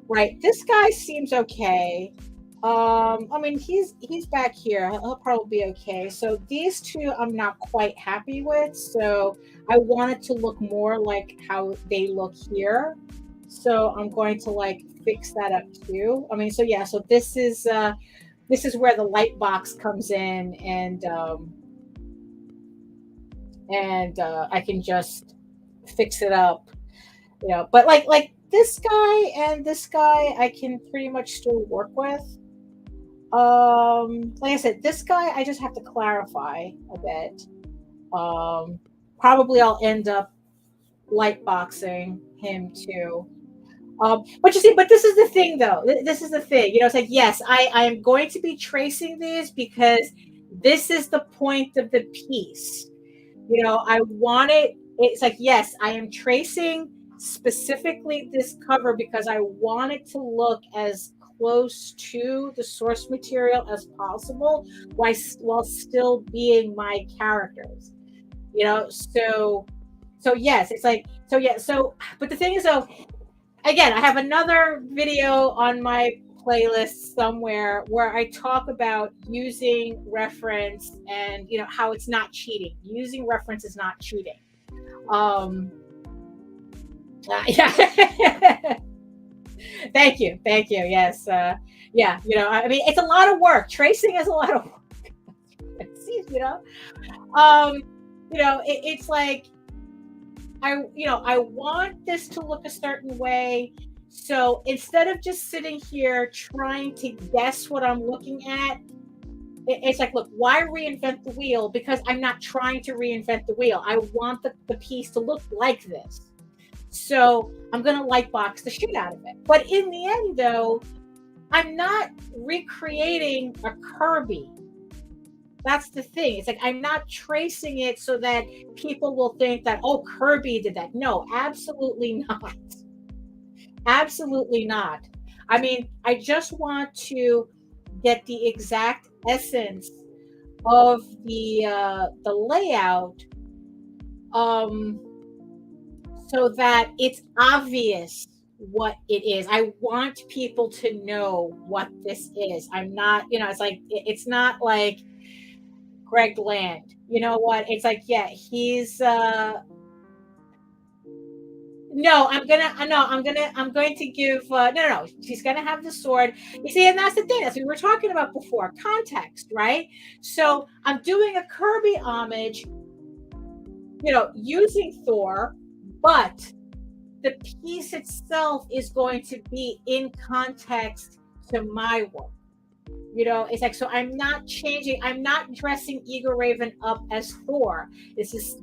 Right. This guy seems okay. I mean, he's back here. He'll probably be okay. So these two I'm not quite happy with. So I want it to look more like how they look here. So I'm going to like fix that up too. I mean, so yeah, so this is where the light box comes in and I can just fix it up, you know, but like this guy and this guy I can pretty much still work with. Like I said, this guy I just have to clarify a bit. Probably I'll end up light boxing him too. But you see, but this is the thing, though. This is the thing. You know, it's like, yes, I am going to be tracing these because this is the point of the piece. You know, I want it. It's like, yes, I am tracing specifically this cover because I want it to look as close to the source material as possible while still being my characters. You know, so yes, it's like, so yeah, so but the thing is, though, again, I have another video on my playlist somewhere where I talk about using reference and, you know, how it's not cheating. Using reference is not cheating. Yeah. Thank you. Yes. Yeah. You know, I mean, it's a lot of work. Tracing is a lot of work. You know, it's like, I want this to look a certain way. So instead of just sitting here trying to guess what I'm looking at, it's like, look, why reinvent the wheel? Because I'm not trying to reinvent the wheel. I want the piece to look like this. So I'm going to light box the shit out of it. But in the end, though, I'm not recreating a Kirby. That's the thing. It's like, I'm not tracing it so that people will think that, oh, Kirby did that. No, absolutely not. Absolutely not. I mean, I just want to get the exact essence of the layout, so that it's obvious what it is. I want people to know what this is. I'm not, it's like, it's not like Greg Land. You know what? It's like, yeah, he's I'm going to give no. She's gonna have the sword. You see, and that's the thing. That's what we were talking about before. Context, right? So I'm doing a Kirby homage, using Thor, but the piece itself is going to be in context to my work. It's like, so I'm not changing. I'm not dressing EGORAVEN up as Thor. This is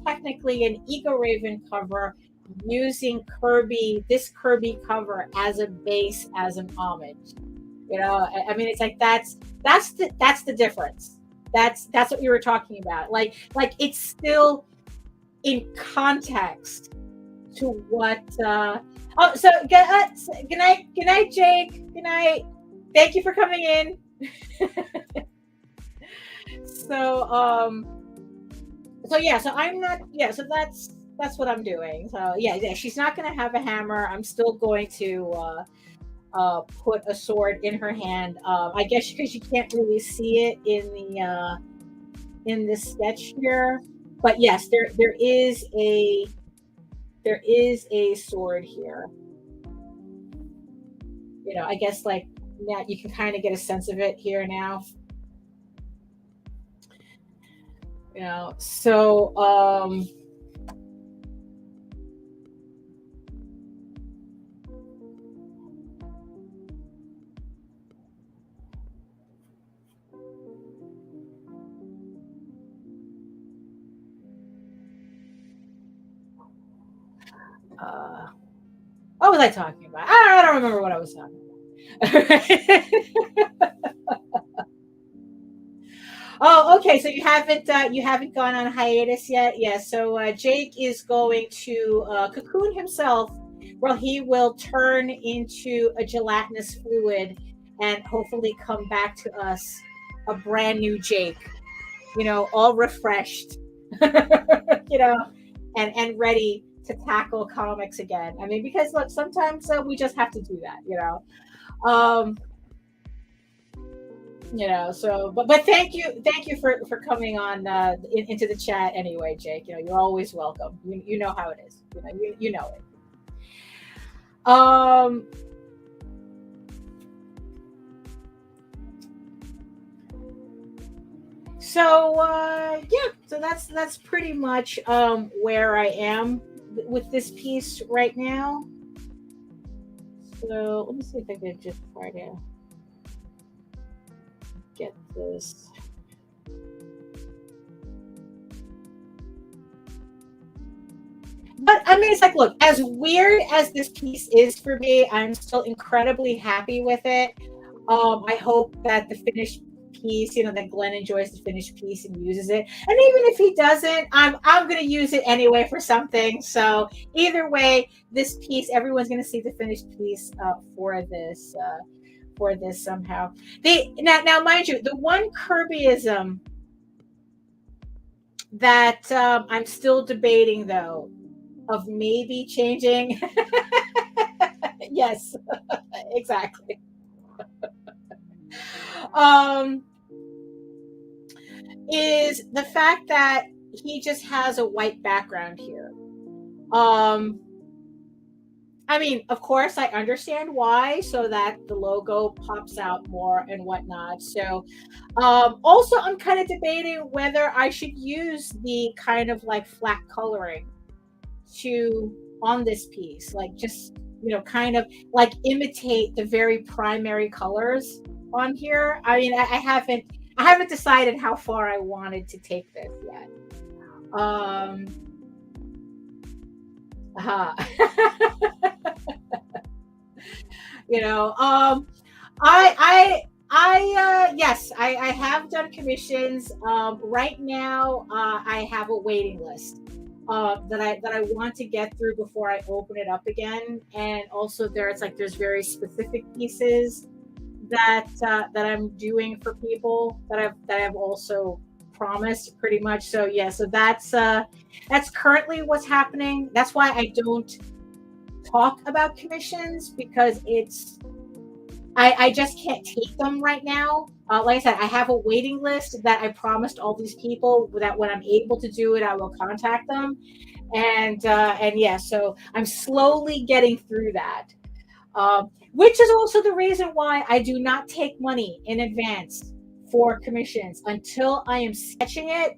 technically an EGORAVEN cover using this Kirby cover as a base, as an homage. I mean, it's like that's the difference. That's what we were talking about. Like it's still in context to what. So good night, Jake. Good night. Thank you for coming in. So yeah, so I'm not, so that's what I'm doing. So yeah, she's not going to have a hammer. I'm still going to put a sword in her hand. I guess because you can't really see it in the sketch here, but yes, there is a sword here. I guess like, yeah, you can kind of get a sense of it here now. So what was I talking about? I don't remember what I was talking about. Oh, okay. So you haven't gone on hiatus yet. Yeah. So Jake is going to cocoon himself, where he will turn into a gelatinous fluid and hopefully come back to us a brand new Jake. All refreshed. And ready to tackle comics again. I mean, because look, sometimes we just have to do that. So but thank you for coming on into the chat anyway, Jake. You're always welcome. You know how it is. You know it. So so that's pretty much where I am with this piece right now. So let me see if I could just try to get this. But I mean, it's like, look, as weird as this piece is for me, I'm still incredibly happy with it. I hope that the finished piece, that Glenn enjoys the finished piece and uses it. And even if he doesn't, I'm gonna use it anyway for something. So either way, this piece, everyone's gonna see the finished piece for this somehow. Now, mind you, the one Kirbyism that I'm still debating though, of maybe changing. Yes, exactly. Is the fact that he just has a white background here. I mean, of course, I understand why, so that the logo pops out more and whatnot. So, also, I'm kind of debating whether I should use the kind of like flat coloring on this piece, like just kind of like imitate the very primary colors on here. I mean, I haven't decided how far I wanted to take this yet. Yes, I have done commissions. Right now, I have a waiting list that I want to get through before I open it up again. And also, there's very specific pieces that I'm doing for people that I've also promised pretty much. So yeah, so that's currently what's happening. That's why I don't talk about commissions, because I just can't take them right now. Like I said, I have a waiting list that I promised all these people that when I'm able to do it, I will contact them. And yeah, so I'm slowly getting through that. Which is also the reason why I do not take money in advance for commissions until I am sketching it.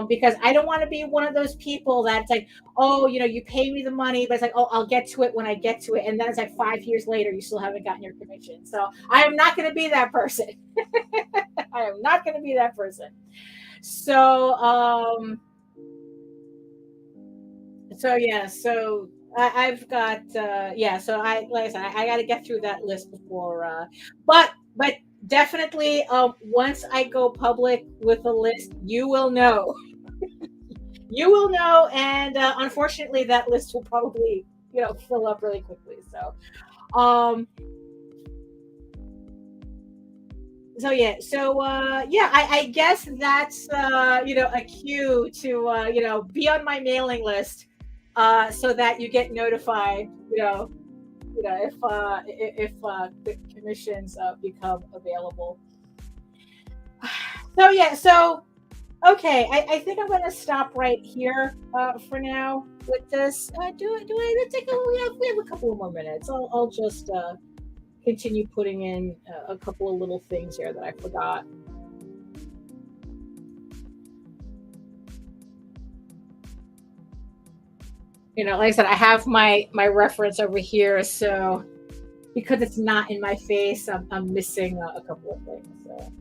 Because I don't want to be one of those people that's like, oh, you pay me the money, but it's like, oh, I'll get to it when I get to it. And then it's like 5 years later, you still haven't gotten your commission. So I am not going to be that person. I am not going to be that person. So, yeah, so I've got, so like I said, I got to get through that list before, but definitely, once I go public with a list, you will know. You will know, and unfortunately, that list will probably, fill up really quickly. So, I guess that's a cue to be on my mailing list, so that you get notified, if the commissions become available. So okay, I think I'm going to stop right here for now with this. We have a couple of more minutes. I'll just continue putting in a couple of little things here that I forgot. Like I said, I have my reference over here, so because it's not in my face, I'm missing a couple of things. So.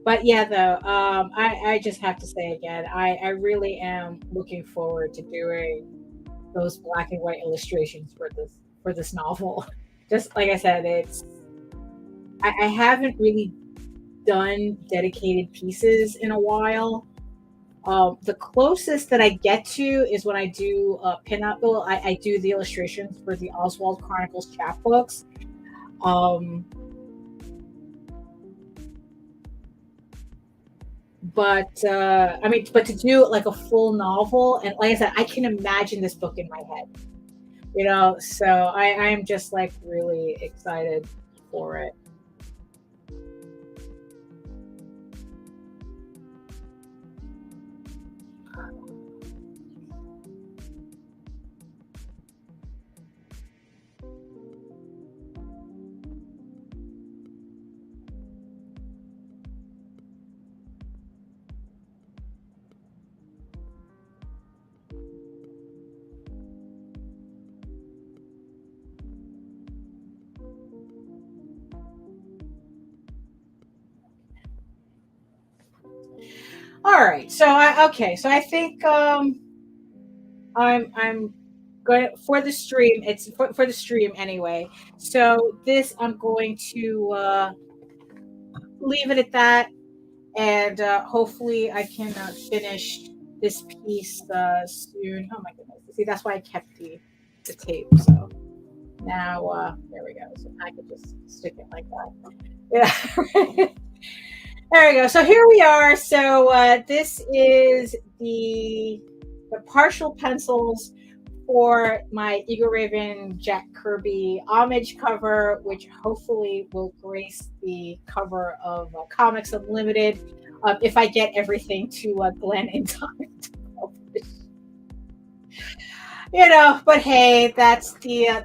But yeah, though, I just have to say again, I really am looking forward to doing those black and white illustrations for this novel. Just like I said, I haven't really done dedicated pieces in a while. The closest that I get to is when I do pinup. Well, I do the illustrations for the Oswald Chronicles chapbooks. But I mean, but to do like a full novel, and like I said, I can imagine this book in my head, you know. So I'm just like really excited for it. All right, so I think I'm going for the stream. It's for the stream anyway. So this I'm going to leave it at that, and hopefully I can finish this piece soon. Oh my goodness! See, that's why I kept the tape. So now there we go. So I could just stick it like that. Yeah. There we go. So here we are. So this is the partial pencils for my EGORAVEN Jack Kirby Homage cover, which hopefully will grace the cover of Comics Unlimited if I get everything to Glenn in time to publish. You know, but hey, that's the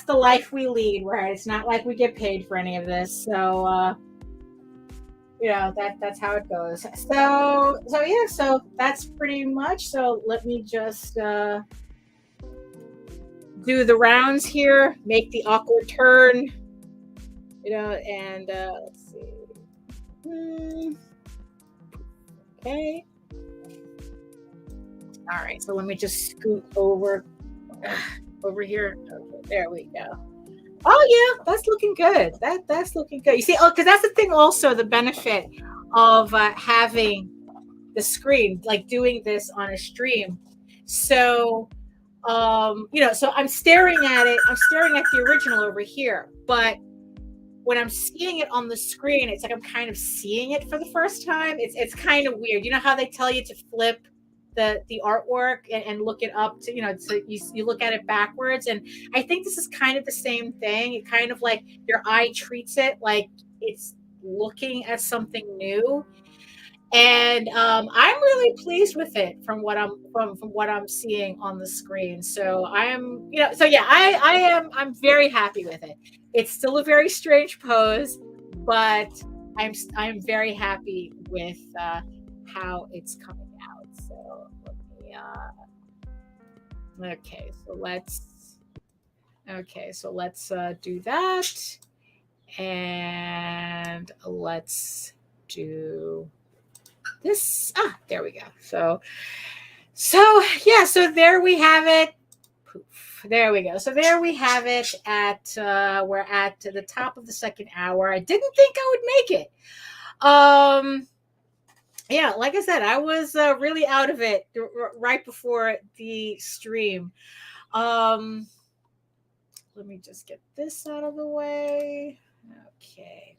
life we lead, right? It's not like we get paid for any of this, so. You know, that's how it goes. So yeah, so that's pretty much. So let me just do the rounds here, make the awkward turn, you know, and let's see. Okay. All right, so let me just scoot over here. Okay, there we go. Oh yeah, that's looking good. That's looking good. You see, because that's the thing. Also, the benefit of having the screen, like doing this on a stream. So, you know, so I'm staring at it. I'm staring at the original over here, but when I'm seeing it on the screen, it's like I'm kind of seeing it for the first time. It's kind of weird. You know how they tell you to flip the artwork and look it up to, you know, so you look at it backwards, and I think this is kind of the same thing. It kind of like your eye treats it like it's looking at something new, and I'm really pleased with it from what I'm seeing on the screen. So I'm, you know, so yeah, I'm very happy with it. It's still a very strange pose, but I'm very happy with how it's coming out. So let me okay, so let's do that, and let's do this. There we go. So yeah, so there we have it. Poof. There we go. So there we have it. We're at the top of the second hour. I didn't think I would make it. Yeah, like I said, I was really out of it right before the stream. Let me just get this out of the way. Okay.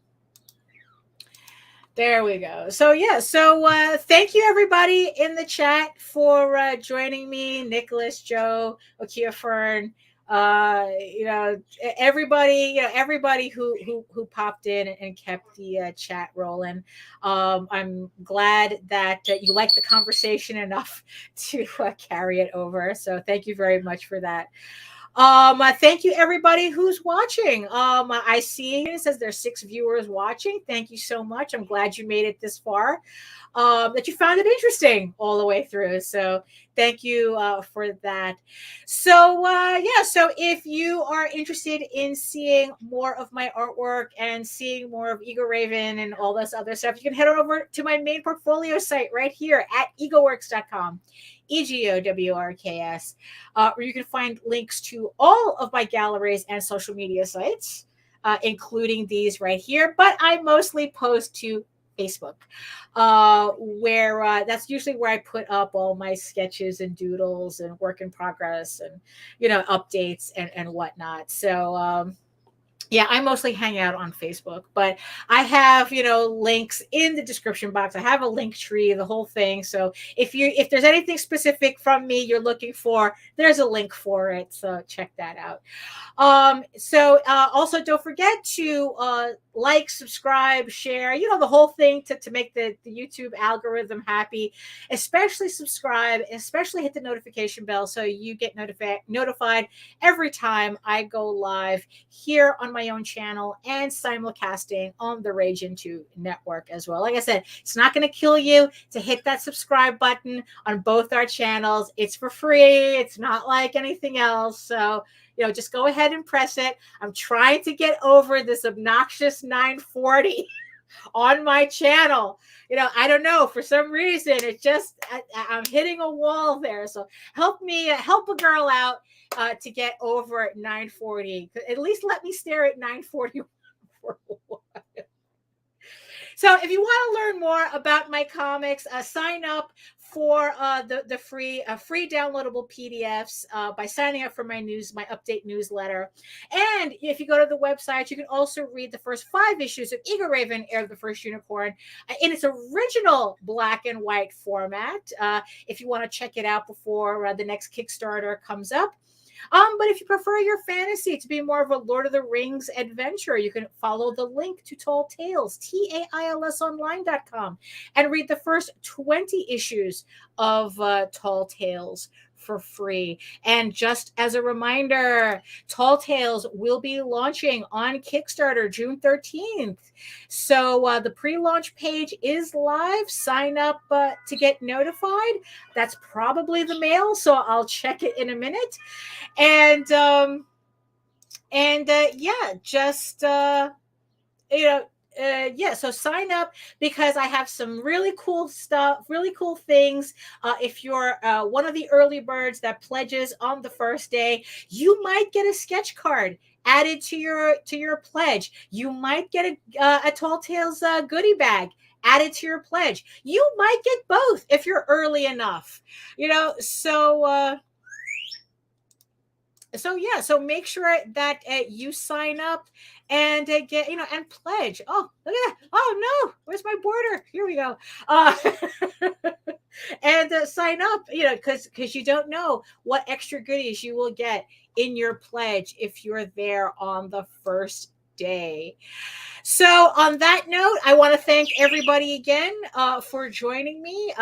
There we go. So yeah, so thank you everybody in the chat for joining me, Nicholas, Joe, Okia Fern, you know, everybody who popped in and kept the chat rolling. I'm glad that you liked the conversation enough to carry it over. So thank you very much for that. Thank you everybody who's watching. I see it says there's 6 viewers watching. Thank you so much. I'm glad you made it this far. That you found it interesting all the way through. So thank you for that. So yeah, so if you are interested in seeing more of my artwork and seeing more of EGORAVEN and all this other stuff, you can head on over to my main portfolio site right here at egoworks.com. EGOWRKS, where you can find links to all of my galleries and social media sites, including these right here. But I mostly post to Facebook, where that's usually where I put up all my sketches and doodles and work in progress and, updates and whatnot. So, yeah, I mostly hang out on Facebook, but I have, links in the description box. I have a link tree, the whole thing. So if there's anything specific from me you're looking for, there's a link for it. So check that out. So also don't forget to like, subscribe, share, the whole thing to make the YouTube algorithm happy. Especially subscribe, especially hit the notification bell so you get notified every time I go live here on my own channel and simulcasting on the Rage Into network as well. Like I said, it's not going to kill you to hit that subscribe button on both our channels. It's for free. It's not like anything else. So, just go ahead and press it. I'm trying to get over this obnoxious 940 on my channel. I don't know, for some reason, it just, I'm hitting a wall there. So help me, help a girl out to get over 940. At least let me stare at 940 for a while. So if you want to learn more about my comics, sign up for the free downloadable PDFs by signing up for my update newsletter. And if you go to the website, you can also read the first 5 issues of EGORAVEN, Heir of the First Unicorn, in its original black and white format. If you want to check it out before the next Kickstarter comes up. But if you prefer your fantasy to be more of a Lord of the Rings adventure, you can follow the link to Tall Tales, TAILSonline.com, and read the first 20 issues of Tall Tales for free. And just as a reminder, Tall Tales will be launching on Kickstarter June 13th. So the pre-launch page is live. Sign up to get notified. That's probably the mail, so I'll check it in a minute. And yeah, just so sign up because I have some really cool stuff, really cool things. If you're one of the early birds that pledges on the first day, you might get a sketch card added to your pledge. You might get a Tall Tales goodie bag added to your pledge. You might get both if you're early enough, so make sure that you sign up and get, and pledge. Oh, look at that. Oh no, where's my border? Here we go. And sign up, because you don't know what extra goodies you will get in your pledge if you're there on the first day. So on that note, I want to thank everybody again for joining me.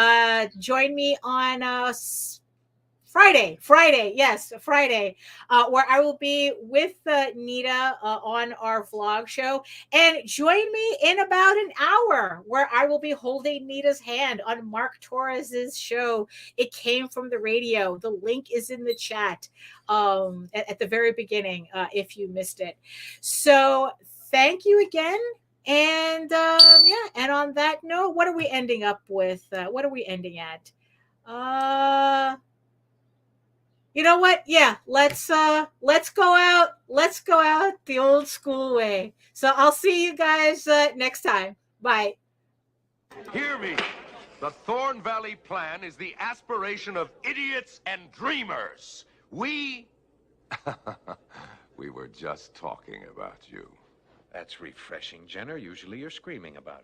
Join me on Friday, where I will be with Nita on our vlog show. And join me in about an hour where I will be holding Nita's hand on Mark Torres's show, It Came From the Radio. The link is in the chat at the very beginning if you missed it. So thank you again. And and on that note, what are we ending up with? What are we ending at? You know what? Yeah, let's go out. Let's go out the old school way. So I'll see you guys next time. Bye. Hear me. The Thorn Valley Plan is the aspiration of idiots and dreamers. We were just talking about you. That's refreshing, Jenner. Usually you're screaming about it.